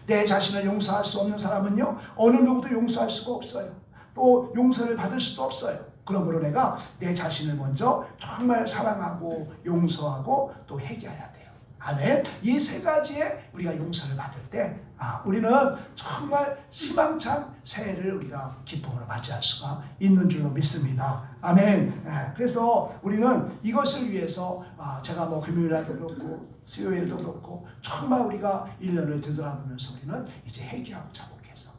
내 자신을 용서할 수 없는 사람은요 어느 누구도 용서할 수가 없어요. 또 용서를 받을 수도 없어요. 그러므로 내가 내 자신을 먼저 정말 사랑하고 용서하고 또 회개해야 돼요. 아멘. 이 세 가지에 우리가 용서를 받을 때 우리는 정말 희망찬 새해를 우리가 기쁨으로 맞이할 수가 있는 줄로 믿습니다. 아멘. 그래서 우리는 이것을 위해서 제가 뭐 금요일날도 그렇고 수요일도 그렇고 정말 우리가 1년을 되돌아보면서 우리는 이제 회개하고 자복해서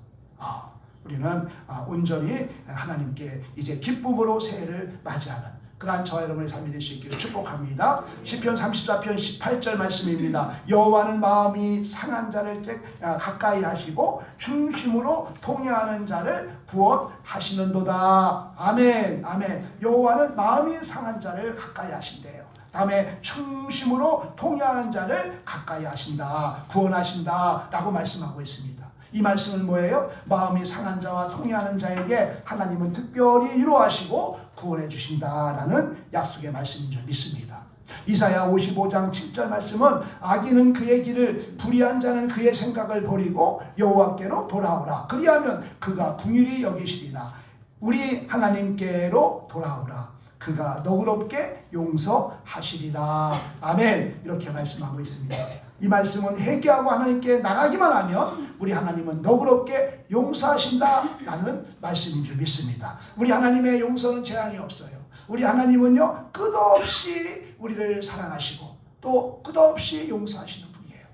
우리는 온전히 하나님께 이제 기쁨으로 새해를 맞이하는 그러한 저와 여러분의 삶이 될 수 있기를 축복합니다. 시편 34편 18절 말씀입니다. 여호와는 마음이 상한 자를 가까이 하시고 중심으로 통회하는 자를 구원하시는도다. 아멘. 아멘. 여호와는 마음이 상한 자를 가까이 하신대요. 다음에 중심으로 통회하는 자를 가까이 하신다. 구원하신다. 라고 말씀하고 있습니다. 이 말씀은 뭐예요? 마음이 상한 자와 통회하는 자에게 하나님은 특별히 위로하시고 구원해 주신다라는 약속의 말씀인 줄 믿습니다. 이사야 55장 7절 말씀은 악인은 그의 길을 불의한 자는 그의 생각을 버리고 여호와께로 돌아오라. 그리하면 그가 긍휼히 여기시리라. 우리 하나님께로 돌아오라. 그가 너그럽게 용서하시리라. 아멘. 이렇게 말씀하고 있습니다. 이 말씀은 회개하고 하나님께 나가기만 하면 우리 하나님은 너그럽게 용서하신다라는 말씀인 줄 믿습니다. 우리 하나님의 용서는 제한이 없어요. 우리 하나님은요 끝없이 우리를 사랑하시고 또 끝없이 용서하시는 분이에요.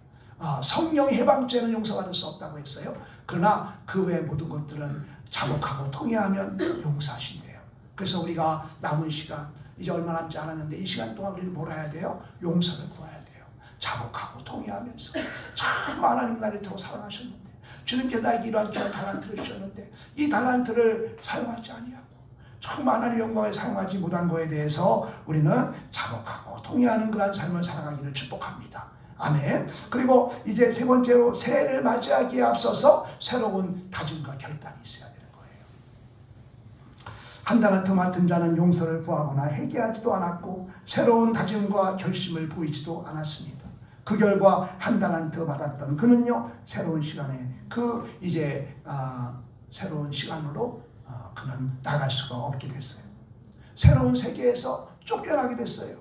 성령 해방죄는 용서받을 수 없다고 했어요. 그러나 그 외의 모든 것들은 자복하고 통회하면 용서하신대요. 그래서 우리가 남은 시간 이제 얼마 남지 않았는데 이 시간 동안 우리는 뭘 해야 돼요? 용서를 구해야 돼요. 자복하고 통회하면서 참 하나님 나를 더 사랑하셨는데 주님께 나에게 이러한 귀한 달란트를 주셨는데 이 달란트를 사용하지 아니하고 정말 하나님의 영광에 사용하지 못한 것에 대해서 우리는 자복하고 통회하는 그런 삶을 살아가기를 축복합니다. 아멘. 그리고 이제 세 번째로 새해를 맞이하기에 앞서서 새로운 다짐과 결단이 있어야 되는 거예요. 한 달란트 맡은 자는 용서를 구하거나 회개하지도 않았고 새로운 다짐과 결심을 보이지도 않았습니다. 그 결과 한 달란트 받았던 그는요, 새로운 시간에 새로운 시간으로 그는 나갈 수가 없게 됐어요. 새로운 세계에서 쫓겨나게 됐어요.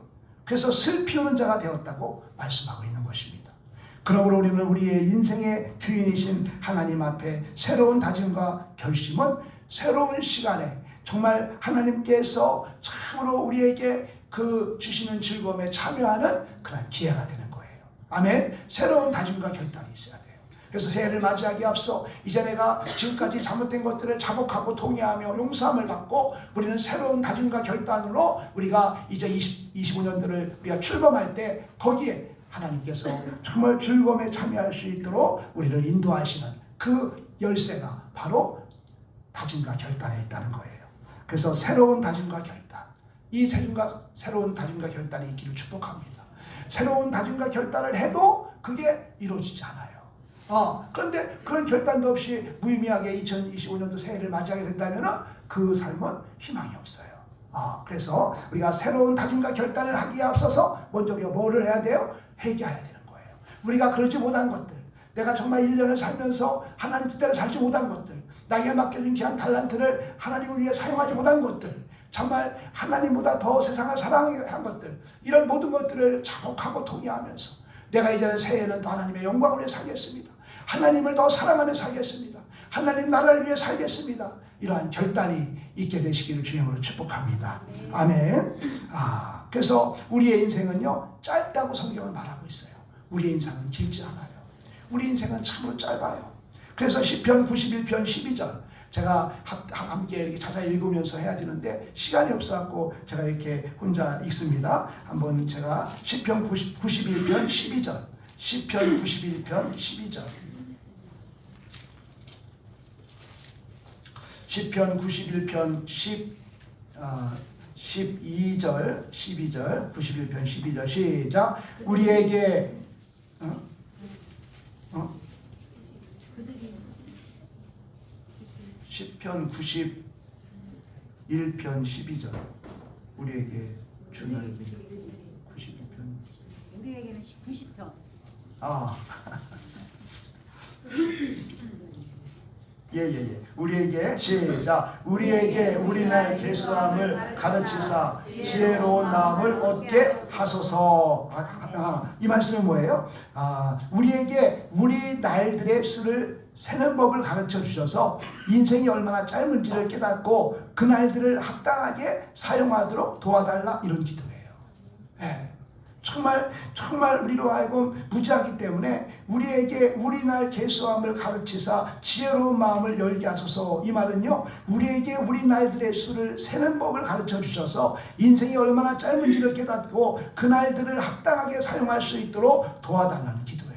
그래서 슬피우는 자가 되었다고 말씀하고 있는 것입니다. 그러므로 우리는 우리의 인생의 주인이신 하나님 앞에 새로운 다짐과 결심은 새로운 시간에 정말 하나님께서 참으로 우리에게 그 주시는 즐거움에 참여하는 그런 기회가 되는 거예요. 아멘. 새로운 다짐과 결단이 있어야 돼요. 그래서 새해를 맞이하기에 앞서 이제 내가 지금까지 잘못된 것들을 자복하고 통회하며 용서함을 받고 우리는 새로운 다짐과 결단으로 우리가 이제 25년도를 우리가 출범할 때 거기에 하나님께서 정말 즐거움에 참여할 수 있도록 우리를 인도하시는 그 열쇠가 바로 다짐과 결단에 있다는 거예요. 그래서 새로운 다짐과 결단, 이 새로운 다짐과 결단이 있기를 축복합니다. 새로운 다짐과 결단을 해도 그게 이루어지지 않아요. 그런데 그런 결단도 없이 무의미하게 2025년도 새해를 맞이하게 된다면 그 삶은 희망이 없어요. 그래서 우리가 새로운 다짐과 결단을 하기에 앞서서 먼저 우리가 뭐를 해야 돼요? 회개해야 되는 거예요. 우리가 그러지 못한 것들, 내가 정말 1년을 살면서 하나님 뜻대로 살지 못한 것들, 나에게 맡겨진 귀한 달란트를 하나님을 위해 사용하지 못한 것들, 정말 하나님보다 더 세상을 사랑한 것들, 이런 모든 것들을 자복하고 통회하면서 내가 이제는 새해에는 더 하나님의 영광을 위해 살겠습니다. 하나님을 더 사랑하며 살겠습니다. 하나님 나라를 위해 살겠습니다. 이러한 결단이 있게 되시기를 주님으로 축복합니다. 아멘. 그래서 우리의 인생은요, 짧다고 성경은 말하고 있어요. 우리의 인생은 길지 않아요. 우리 인생은 참으로 짧아요. 그래서 시편 91편 12절 제가 함께 이렇게 자세히 읽으면서 해야 되는데 시간이 없어갖고 제가 이렇게 혼자 읽습니다. 한번 제가 시편 91편 12절, 시편 91편 12절, 시편 91편 12절, 91편 12절 시작. 우리에게 시편 91편 12절 우리에게 주는 91편 우리에게는 90편. 예. 우리에게 시작. 우리에게 우리날 계수함을 가르치사 지혜로운 마음을 얻게 하소서. 이 말씀은 뭐예요? 우리에게 우리 날들의 수를 세는 법을 가르쳐 주셔서 인생이 얼마나 짧은지를 깨닫고 그 날들을 합당하게 사용하도록 도와달라, 이런 기도예요. 정말 우리로 하여금 무지하기 때문에 우리에게 우리 날 계수함을 가르치사 지혜로운 마음을 열게 하소서. 이 말은요, 우리에게 우리 날들의 수를 세는 법을 가르쳐 주셔서 인생이 얼마나 짧은지를 깨닫고 그 날들을 합당하게 사용할 수 있도록 도와달라는 기도예요.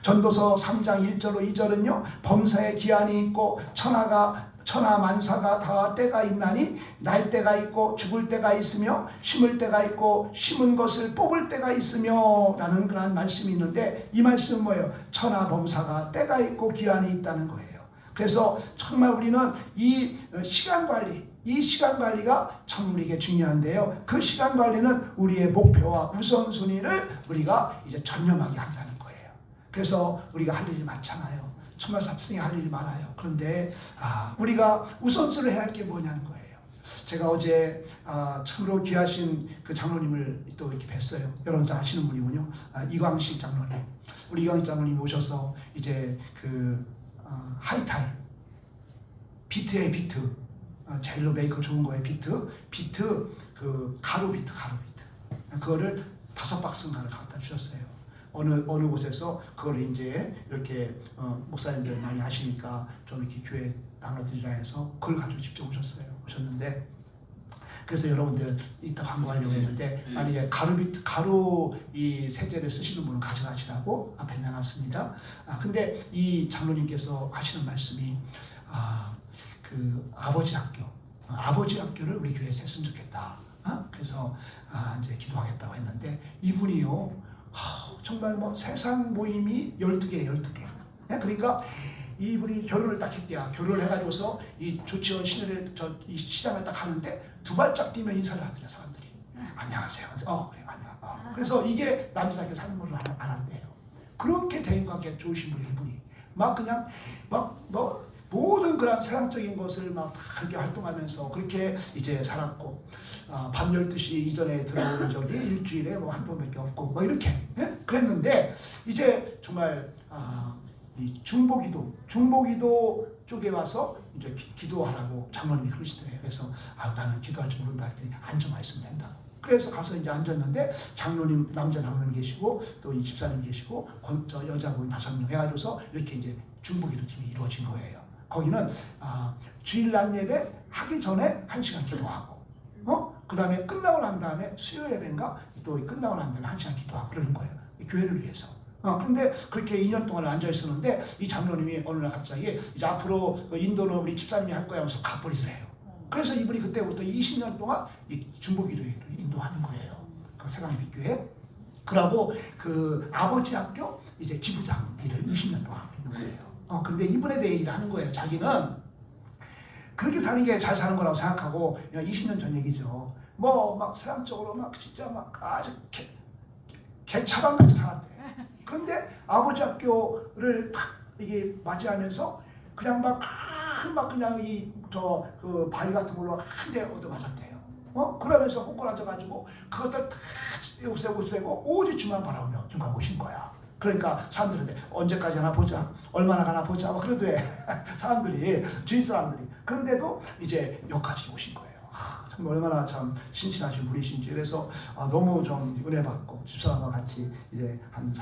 전도서 3장 1절로 2절은요, 범사에 기한이 있고 천하 만사가 다 때가 있나니 날 때가 있고 죽을 때가 있으며 심을 때가 있고 심은 것을 뽑을 때가 있으며 라는 그런 말씀이 있는데, 이 말씀은 뭐예요? 천하 범사가 때가 있고 기한이 있다는 거예요. 그래서 정말 우리는 이 시간 관리가 참 우리에게 중요한데요, 그 시간 관리는 우리의 목표와 우선순위를 우리가 이제 전념하게 한다는 거예요. 그래서 우리가 할 일이 많잖아요. 정말 삽생이 할 일이 많아요. 그런데 우리가 우선순위를 해야 할 게 뭐냐는 거예요. 제가 어제 참으로 귀하신 그 장로님을 또 이렇게 뵀어요. 여러분 다 아시는 분이군요. 이광식 장로님. 우리 이광식 장로님 오셔서 이제 그 하이타임, 비트의 비트, 제일로 메이커 좋은 거에 비트 그 가루 비트 그거를 5박스인가를 갖다 주셨어요. 어느 곳에서 그걸 이제 이렇게 목사님들 많이 아시니까 좀 이렇게 교회 나눠드리라 해서 그걸 가지고 직접 오셨는데, 그래서 여러분들 이따 광고하려고 했는데 만약에 가루 이 세제를 쓰시는 분은 가져가시라고 앞에 내놨습니다. 근데 이 장로님께서 하시는 말씀이 그 아버지 학교를 우리 교회에서 했으면 좋겠다. 그래서 이제 기도하겠다고 했는데, 이분이요, 정말 세상 모임이 12개. 그러니까 이분이 결혼을 딱 했대야. 결혼을 해가지고서 이 조치원 시내를 이 시장을 딱 가는데 두 발짝 뛰면 인사를 하더라 사람들이. 안녕하세요. 그래 안녕. 그래서 이게 남자답게 사는 걸 안 한대요. 그렇게 대인관계 좋으신 분이 이분이 막 그냥 뭐 모든 그런 세상적인 것을 막 그렇게 활동하면서 그렇게 이제 살았고 밤 12시 이전에 들어오는 적이 일주일에 뭐 한 번밖에 없고 뭐 이렇게 그랬는데 이제 정말 이 중보기도 쪽에 와서 이제 기도하라고 장로님이 그러시더래요. 그래서 나는 기도할 줄 모른다 했더니 앉아만 있으면 된다. 그래서 가서 이제 앉았는데 장로님 남자 장로님 계시고 또 이 집사님 계시고 저 여자분 5명 해가지고서 이렇게 이제 중보기도 팀이 이루어진 거예요. 거기는 주일날 예배 하기 전에 1시간 기도하고 그 다음에 끝나고 난 다음에 수요 예배인가 또 끝나고 난 다음에 1시간 기도하고 그러는 거예요. 교회를 위해서. 그런데 그렇게 2년 동안 앉아 있었는데 이 장로님이 어느 날 갑자기 이제 앞으로 인도는 우리 집사님이 할 거야 하면서 가버리더래요. 그래서 이분이 그때부터 20년 동안 이 중보기도회를 인도하는 거예요. 그 세상의 교회. 그러고 그 아버지 학교 이제 지부장 일을 20년 동안 하고 있는 거예요. 근데 이분에 대해 얘기를 하는 거예요. 자기는 그렇게 사는 게 잘 사는 거라고 생각하고 20년 전 얘기죠. 뭐 막 세상적으로 막 진짜 막 아주 개차반같이 살았대. 그런데 아버지 학교를 탁 이게 맞이하면서 그냥 막 그냥 그 바위 같은 걸로 한 대 얻어 맞았대요. 그러면서 꼬꾸라져가지고 그것들 다 없애고 오직 주만 바라보며 주가 오신 거야. 그러니까 사람들한테 언제까지 하나 보자, 얼마나 가나 보자, 뭐 그래도 해. 사람들이 주위 사람들이 그런데도 이제 여기까지 오신 거예요. 정말 얼마나 참 신실하신 분이신지. 그래서 너무 좀 은혜 받고 집사람과 같이 이제 한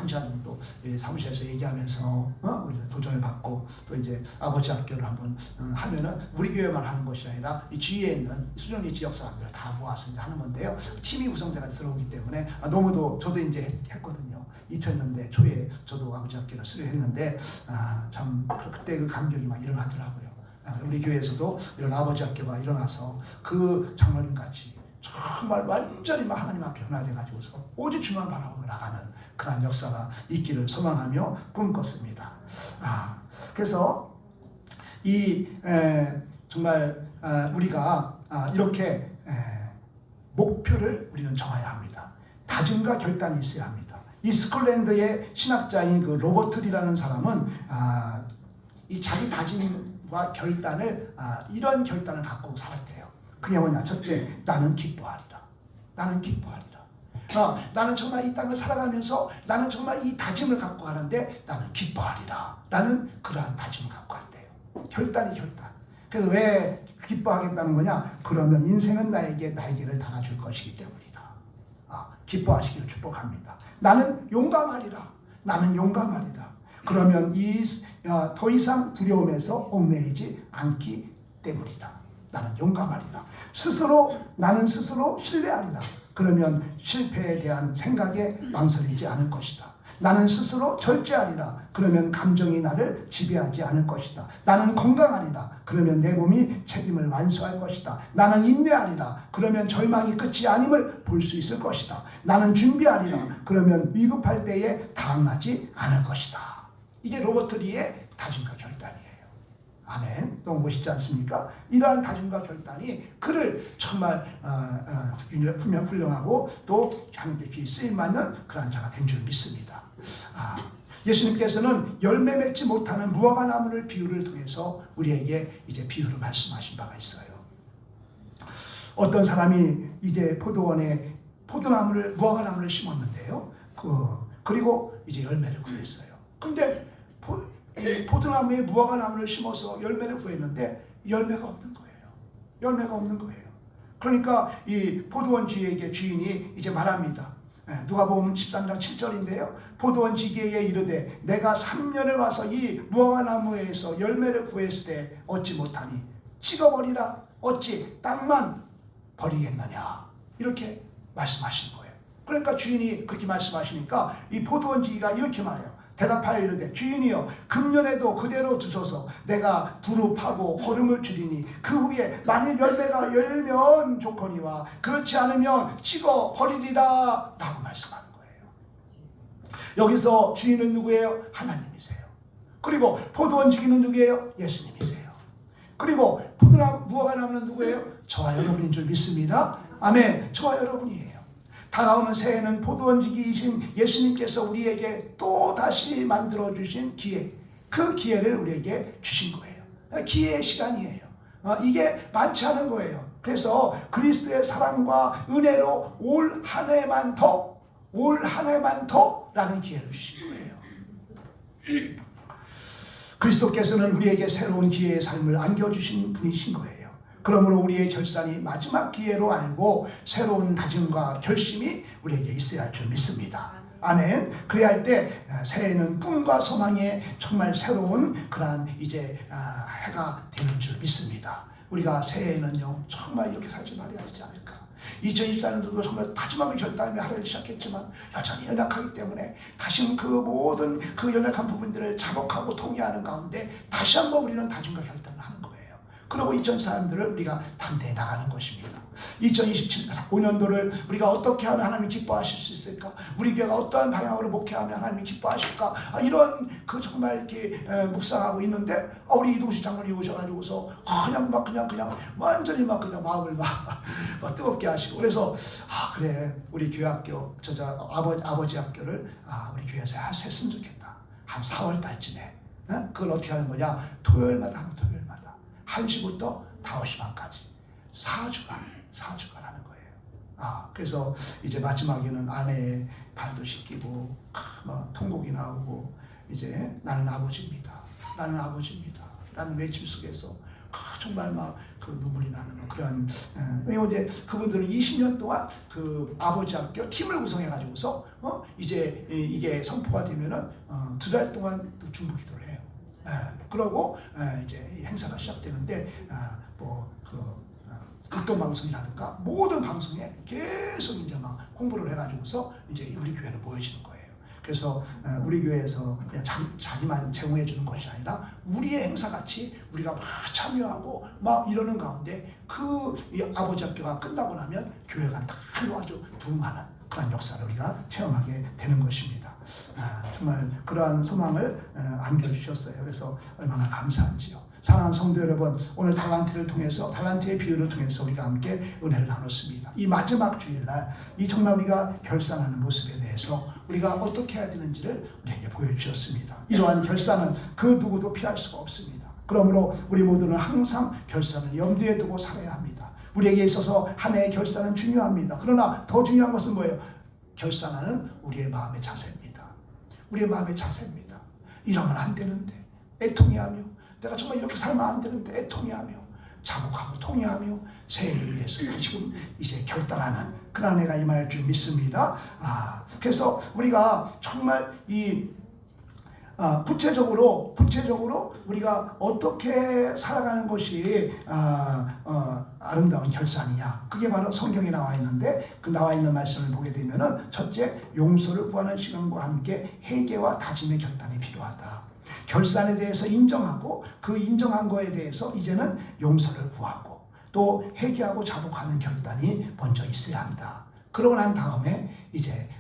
시간 정도 사무실에서 얘기하면서 우리 도전을 받고 또 이제 아버지 학교를 한번 하면은 우리 교회만 하는 것이 아니라 이 주위에 있는 수련회 지역 사람들을 다 모아서 이제 하는 건데요. 팀이 구성돼가 들어오기 때문에 너무도 저도 이제 했거든요. 2000년대 초에 저도 아버지 학교를 수료했는데 참 그때 그 감격이 막 일어나더라고요. 우리 교회에서도 이런 아버지 학교가 일어나서 그 장로님 같이 정말 완전히 막 하나님 앞에 변화돼가지고서 오직 주만 바라보고 나가는 그런 역사가 있기를 소망하며 꿈꿨습니다. 그래서 정말 우리가 이렇게 목표를 우리는 정해야 합니다. 다짐과 결단이 있어야 합니다. 이 스콜랜드의 신학자인 그 로버트리라는 사람은 이 자기 다짐과 결단을 이런 결단을 갖고 살았대요. 그게 뭐냐? 첫째, 나는 기뻐하리라. 나는 기뻐하리라. 나는 정말 이 땅을 살아가면서 나는 정말 이 다짐을 갖고 가는데 나는 기뻐하리라. 라는 그러한 다짐을 갖고 간대요. 결단이 결단. 그래서 왜 기뻐하겠다는 거냐? 그러면 인생은 나에게를 달아줄 것이기 때문이다. 기뻐하시기를 축복합니다. 나는 용감하리라. 나는 용감하리라. 그러면 더 이상 두려움에서 얽매이지 않기 때문이다. 나는 용감하리라. 나는 스스로 신뢰하리라. 그러면 실패에 대한 생각에 망설이지 않을 것이다. 나는 스스로 절제하리라. 그러면 감정이 나를 지배하지 않을 것이다. 나는 건강하리라. 그러면 내 몸이 책임을 완수할 것이다. 나는 인내하리라. 그러면 절망이 끝이 아님을 볼 수 있을 것이다. 나는 준비하리라. 그러면 위급할 때에 당하지 않을 것이다. 이게 로버트 리의 다짐과 결단이에요. 아멘. 너무 멋있지 않습니까? 이러한 다짐과 결단이 그를 정말 훌륭하고 또 하나님께 귀히 쓰임받는 그런 자가 된 줄 믿습니다. 예수님께서는 열매 맺지 못하는 무화과 나무를 비유를 통해서 우리에게 이제 비유를 말씀하신 바가 있어요. 어떤 사람이 이제 무화과 나무를 심었는데요. 그리고 이제 열매를 구했어요. 근데 포도나무에 무화과 나무를 심어서 열매를 구했는데 열매가 없는 거예요. 그러니까 이 포도원 주인이 이제 말합니다. 누가복음 13장 7절인데요. 포도원 지기에게 이르되 내가 3년을 와서 이 무화과 나무에서 열매를 구했을 때 얻지 못하니 찍어버리라. 어찌 땅만 버리겠느냐. 이렇게 말씀하신 거예요. 그러니까 주인이 그렇게 말씀하시니까 이 포도원 지기가 이렇게 말해요. 대답하여 이르되 주인이여 금년에도 그대로 두소서. 내가 두루 파고 거름을 줄이니 그 후에 만일 열매가 열면 좋거니와 그렇지 않으면 찍어 버리리라 라고 말씀하는 거예요. 여기서 주인은 누구예요? 하나님이세요. 그리고 포도원 지기는 누구예요? 예수님이세요. 그리고 무화과 나무는 누구예요? 저와 여러분인 줄 믿습니다. 아멘. 저와 여러분이에요. 다가오는 새해는 포도원 지기이신 예수님께서 우리에게 또 다시 만들어주신 기회, 그 기회를 우리에게 주신 거예요. 기회의 시간이에요. 이게 많지 않은 거예요. 그래서 그리스도의 사랑과 은혜로 올 한 해만 더 라는 기회를 주신 거예요. 그리스도께서는 우리에게 새로운 기회의 삶을 안겨주신 분이신 거예요. 그러므로 우리의 결산이 마지막 기회로 알고 새로운 다짐과 결심이 우리에게 있어야 할 줄 믿습니다. 아멘. 그래야 할 때 새해는 꿈과 소망의 정말 새로운 그러한 이제 해가 되는 줄 믿습니다. 우리가 새해에는요 정말 이렇게 살지 말아야 되지 않을까. 2024년도도 정말 다짐하며 결단하며 하루를 시작했지만 여전히 연약하기 때문에 다시 그 모든 그 연약한 부분들을 자복하고 통회하는 가운데 다시 한번 우리는 다짐과 결단을 하는 거예요. 그리고 2024년도를 우리가 담대히 나가는 것입니다. 2027년도를 우리가 어떻게 하면 하나님이 기뻐하실 수 있을까? 우리 교회가 어떠한 방향으로 목회하면 하나님이 기뻐하실까? 이런 그 정말 이렇게 묵상하고 있는데 우리 이동식 장로님이 오셔가지고서 그냥 완전히 막 그냥 마음을 막 뜨겁게 하시고 그래서 그래 우리 교회 학교 아버지 학교를 우리 교회에서 했으면 좋겠다. 한 4월 달쯤에 그걸 어떻게 하는 거냐? 토요일마다 1시부터 5시 반까지 4주간 하는 거예요. 그래서 이제 마지막에는 아내의 발도 씻기고 통곡이 나오고 이제 나는 아버지입니다. 라는 외침 속에서 정말 막 그 눈물이 나는 그런 이제 그분들은 20년 동안 그 아버지 학교 팀을 구성해가지고서 이제 이게 선포가 되면은 2달 동안 또 중보 기도를 해요. 그러고 이제 이 행사가 시작되는데 극동방송이라든가 모든 방송에 계속 이제 막 홍보를 해가지고서 이제 우리 교회로 모여지는 거예요. 그래서 우리 교회에서 그냥 자기만 제공해 주는 것이 아니라 우리의 행사같이 우리가 막 참여하고 막 이러는 가운데 이 아버지 학교가 끝나고 나면 교회가 달로 아주 부흥하는 그런 역사를 우리가 체험하게 되는 것입니다. 정말 그러한 소망을 안겨주셨어요. 그래서 얼마나 감사한지요. 사랑하는 성도 여러분, 오늘 달란트의 비유를 통해서 우리가 함께 은혜를 나눴습니다. 이 마지막 주일날 정말 우리가 결산하는 모습에 대해서 우리가 어떻게 해야 되는지를 우리에게 보여주셨습니다. 이러한 결산은 그 누구도 피할 수가 없습니다. 그러므로 우리 모두는 항상 결산을 염두에 두고 살아야 합니다. 우리에게 있어서 한 해의 결산은 중요합니다. 그러나 더 중요한 것은 뭐예요? 결산하는 우리의 마음의 자세입니다. 이러면 안 되는데 애통해하며 내가 정말 이렇게 살면 안 되는데 애통해하며 자복하고 통회하며 새해를 위해서 다시금 이제 결단하는 그런 해가 임할 줄 믿습니다. 그래서 우리가 정말 구체적으로 우리가 어떻게 살아가는 것이 아름다운 결산이냐, 그게 바로 성경에 나와 있는데 그 나와 있는 말씀을 보게 되면은 첫째, 용서를 구하는 시간과 함께 회개와 다짐의 결단이 필요하다. 결산에 대해서 인정하고 그 인정한 거에 대해서 이제는 용서를 구하고 또 회개하고 자복하는 결단이 먼저 있어야 한다. 그러고 난 다음에 이제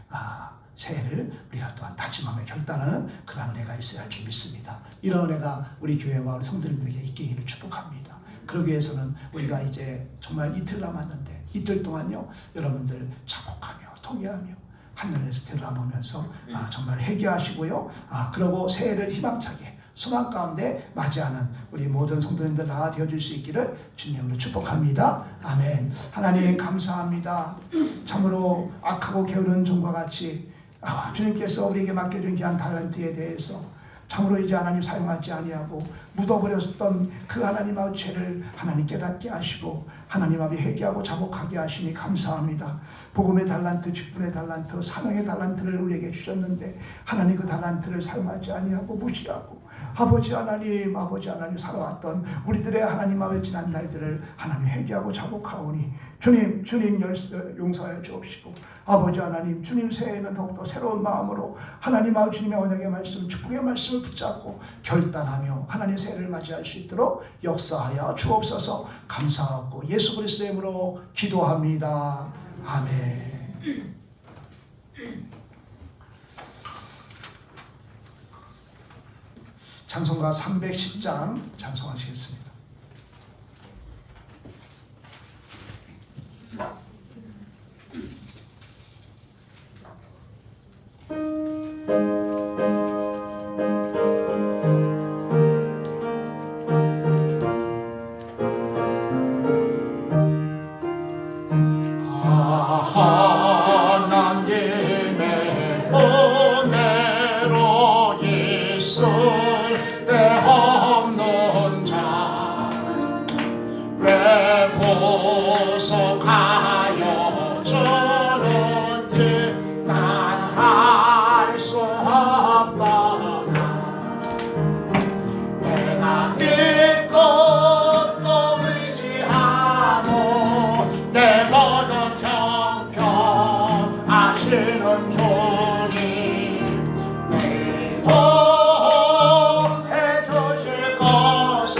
새해를 우리가 또한 다짐하며 결단하는 그런 은혜가 있어야 할 줄 믿습니다. 이런 은혜가 우리 교회와 우리 성도님들에게 있기를 축복합니다. 그러기 위해서는 우리가 이제 정말 이틀 남았는데 이틀 동안요 여러분들 자복하며 통회하며 하늘에서 들여다보면서 정말 회개하시고요. 그리고 새해를 희망차게 소망 가운데 맞이하는 우리 모든 성도님들 다 되어줄 수 있기를 주님으로 축복합니다. 아멘. 하나님 감사합니다. 참으로 악하고 게으른 종과 같이 주님께서 우리에게 맡겨준 귀한 달란트에 대해서 참으로 이제 하나님 사용하지 아니하고 묻어버렸던 그 하나님 아버지 죄를 하나님 깨닫게 하시고 하나님 아버지 회개하고 자복하게 하시니 감사합니다. 복음의 달란트, 직분의 달란트, 사명의 달란트를 우리에게 주셨는데 하나님 그 달란트를 사용하지 아니하고 무시하고 아버지 하나님 살아왔던 우리들의 하나님 아버지 지난 날들을 하나님 회개하고 자복하오니 주님 용서하여 주옵시고 아버지 하나님 주님 새해에는 더욱더 새로운 마음으로 하나님 아버지 주님의 언약의 말씀 축복의 말씀을 붙잡고 결단하며 하나님 새해를 맞이할 수 있도록 역사하여 주옵소서. 감사하고 예수 그리스도의 이름으로 기도합니다. 아멘. 찬송가 310장 찬송하시겠습니다. 하나님의 은혜로 있을 데 없는 자 왜 구속하여 주는지 난 알 수 없더라. 내가 믿고 또 의지하고 내 모든 형편하시는 주님 내 보호해 주실 것을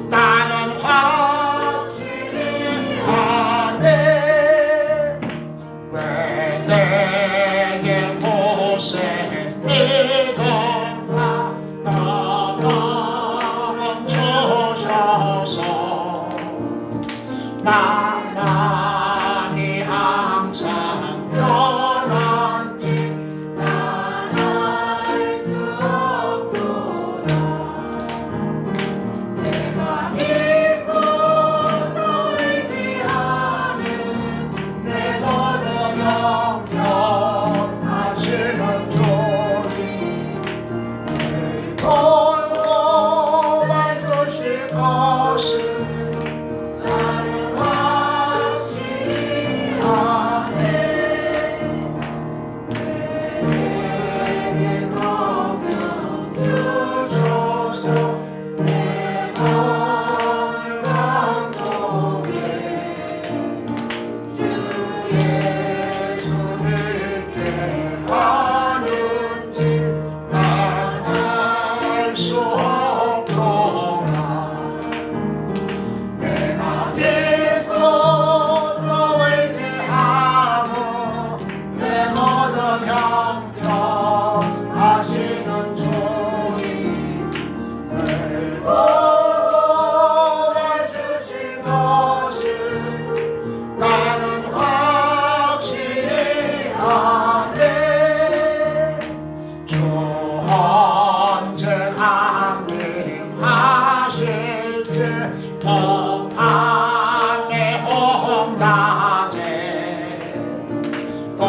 나는 확실히 아네. 왜 내게 고생 믿음과 너는 주셔서 나만이 항상 변한지 난 알 수 없구나. 내가 믿고 또 의지하는 내 모든 영원하시는 주님 늘 돌보아 주실 것을 나는 확실히 아네. 내게 성령 주셔서 내 마음을 감동해 주 예수 믿게 하는지 난 알 수 없구나. 내가 믿고 또 의지하고 내 모든 형편하시는 주님 늘 보호해 주실 것을 나는 확실히 아네. 주 언제 강림하실지 범함의 홍낮에 또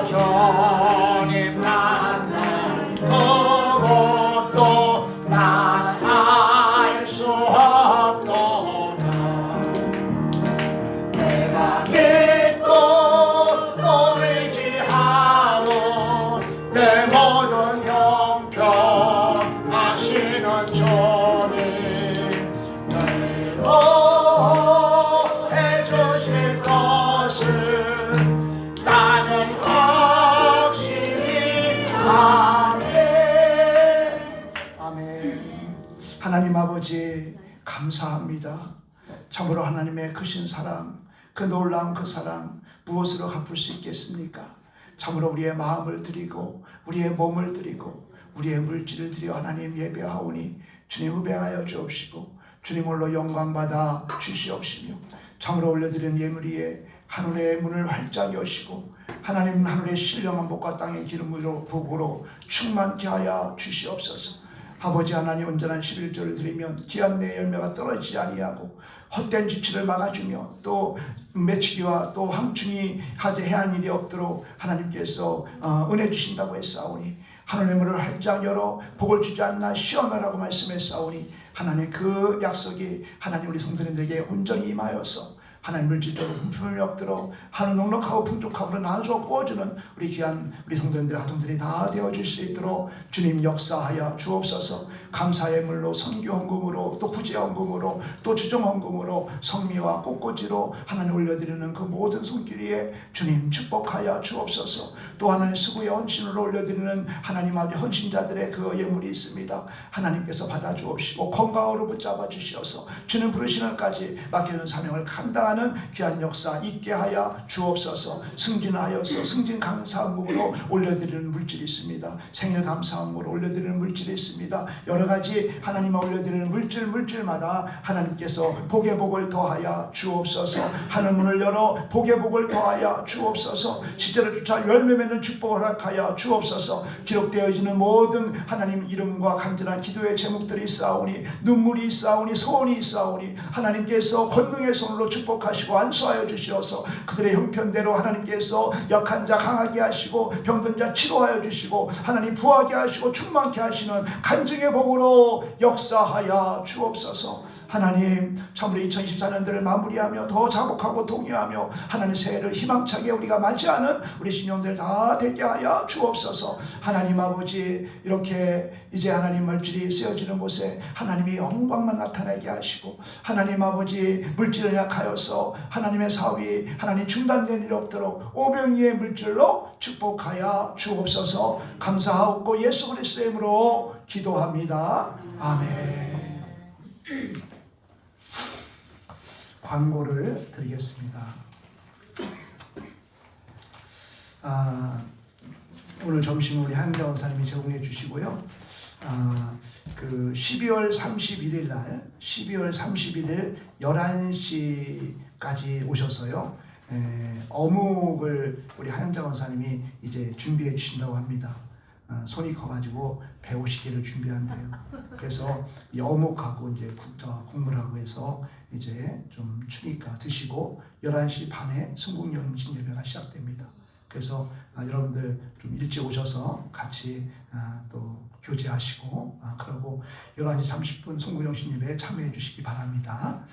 주님 만날 그것도 난 알 수 없구나. 내가 믿고 또 의지하고 내 모든 형편하시는 주님 늘 보호해 주실 것을 나는 확실히 아네. 아멘. 하나님 아버지 감사합니다. 참으로 하나님의 크신 사랑, 그 놀라운 그 사랑 무엇으로 갚을 수 있겠습니까? 참으로 우리의 마음을 드리고 우리의 몸을 드리고 우리의 물질을 드려 하나님 예배하오니 주님 후배하여 주옵시고 주님 홀로 영광받아 주시옵시며 참으로 올려드리는 예물 위에 하늘의 문을 활짝 여시고 하나님 하늘의 신령한 복과 땅의 기름으로 부으로 충만케 하여 주시옵소서. 아버지 하나님 온전한 11조를 드리면 귀한 내 열매가 떨어지지 아니하고 헛된 지출을 막아주며 또 매치기와 또 황충이 하지 해한 일이 없도록 하나님께서 은혜 주신다고 했사오니 하늘의 문을 활짝 열어 복을 주지 않나 시험하라고 말씀했사오니 하나님 그 약속이 하나님 우리 성도님들에게 온전히 임하여서 하나님 물질적으로 품품이 없도록 하늘 넉넉하고 풍족하고 나눠서 구워주는 우리 귀한 우리 성도님들의 아동들이 다 되어줄 수 있도록 주님 역사하여 주옵소서. 감사의 물로 선교 헌금으로 또 구제 헌금으로 또 주정 헌금으로 성미와 꽃꽂이로 하나님 올려드리는 그 모든 손길 위에 주님 축복하여 주옵소서. 또 하나님 수고의 헌신으로 올려드리는 하나님 아버지 헌신자들의 그 예물이 있습니다. 하나님께서 받아주옵시고 건강으로 붙잡아 주시어서 주님 부르시는까지 맡겨진 사명을 감당하게 축복하는 귀한 역사 있게 하여 주옵소서. 승진하여서 승진 감사함으로 올려드리는 물질이 있습니다. 생일 감사함으로 올려드리는 물질이 있습니다. 여러 가지 하나님이 올려드리는 물질마다 하나님께서 복의 복을 더하여 주옵소서. 하늘문을 열어 복의 복을 더하여 주옵소서. 시절을 쫓아 열매 맺는 축복을 허락하여 주옵소서. 기록되어지는 모든 하나님 이름과 간절한 기도의 제목들이 있사오니 눈물이 있사오니 소원이 있사오니 하나님께서 권능의 손으로 축복하시고 안수하여 주시어서 그들의 형편대로 하나님께서 약한 자 강하게 하시고 병든 자 치료하여 주시고 하나님 부하게 하시고 충만케 하시는 간증의 복으로 역사하여 주옵소서. 하나님 참으로 2024년들을 마무리하며 더 자복하고 동의하며 하나님 새해를 희망차게 우리가 맞이하는 우리 신령들 다 되게 하여 주옵소서. 하나님 아버지 이렇게 이제 하나님 물질이 쓰여지는 곳에 하나님의 영광만 나타나게 하시고 하나님 아버지 물질을 약하여서 하나님의 사업이 하나님 중단된 일 없도록 오병이의 물질로 축복하여 주옵소서. 감사하옵고 예수 그리스도의 이름으로 기도합니다. 아멘. 광고를 드리겠습니다. 오늘 점심 우리 한경 원사님이 제공해 주시고요. 그 12월 31일 날 12월 31일 11시까지 오셔서요. 어묵을 우리 한경 원사님이 이제 준비해 주신다고 합니다. 손이 커가지고 배우시기를 준비한대요. 그래서 이 어묵하고 이제 국물하고 해서 이제 좀 추니까 드시고 11시 반에 성공령 임신 예배가 시작됩니다. 그래서 여러분들 좀 일찍 오셔서 같이 또 교제하시고 그러고 11시 30분 성공영신 예배에 참여해 주시기 바랍니다.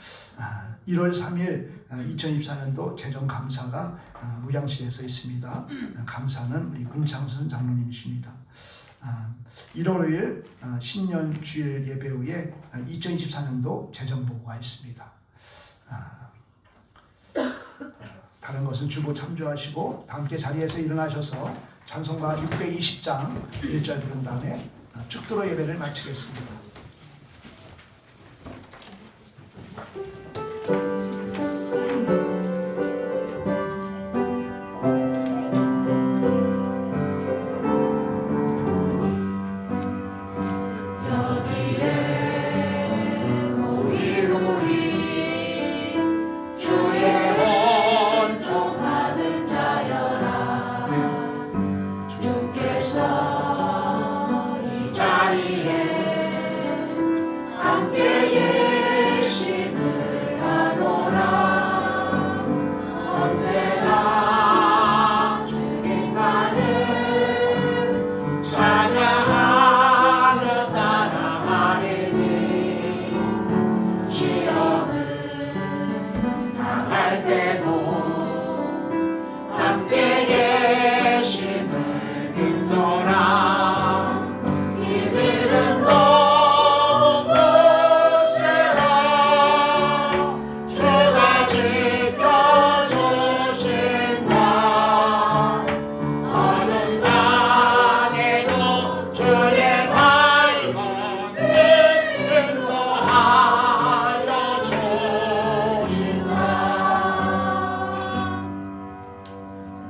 1월 3일 2024년도 재정감사가 무양실에서 있습니다. 감사는 우리 문창순 장로님이십니다. 1월 5일 신년 주일 예배 후에 2024년도 재정보고가 있습니다. 다른 것은 주보 참조하시고 다 함께 자리에서 일어나셔서 찬송가 620장 1절 부른 다음에 축도로 예배를 마치겠습니다.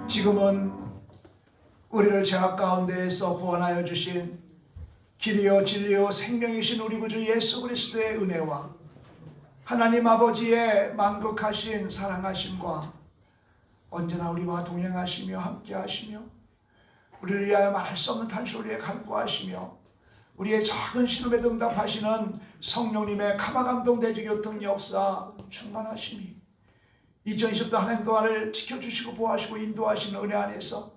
지금은 우리를 죄악 가운데에서 구원하여 주신 길이요 진리요 생명이신 우리 구주 예수 그리스도의 은혜와 하나님 아버지의 만극하신 사랑하심과 언제나 우리와 동행하시며 함께하시며 우리를 위하여 말할 수 없는 탄소리에 간구하시며 우리의 작은 신음에도 응답하시는 성령님의 가마감동 대지교통 역사 충만하시니 2020도 한 해 동안을 지켜주시고 보호하시고 인도하시는 은혜 안에서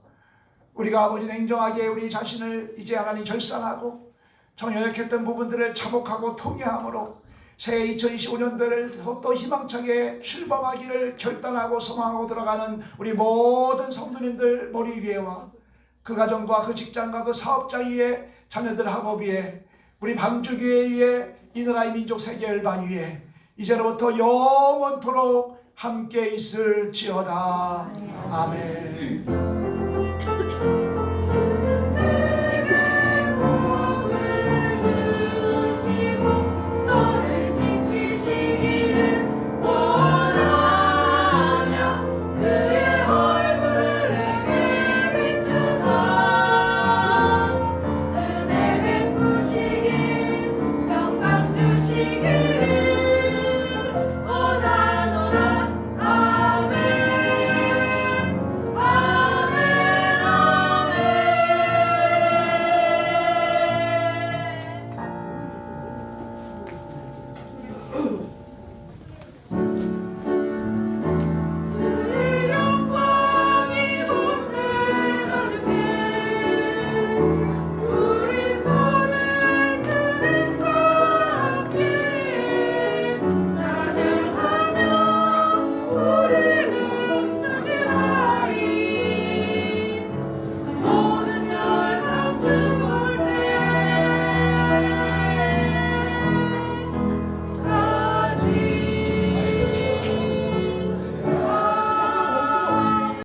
우리가 아버지 냉정하게 우리 자신을 이제 하나님 절산하고 정연약했던 부분들을 자복하고 통회함으로 새해 2025년도를 또 희망차게 출범하기를 결단하고 소망하고 들어가는 우리 모든 성도님들 머리 위에와 그 가정과 그 직장과 그 사업장 위에 자녀들 학업 위에 우리 방주교회 위에 이 나라의 민족 세계 열방 위에 이제로부터 영원토록 함께 있을지어다. 아멘.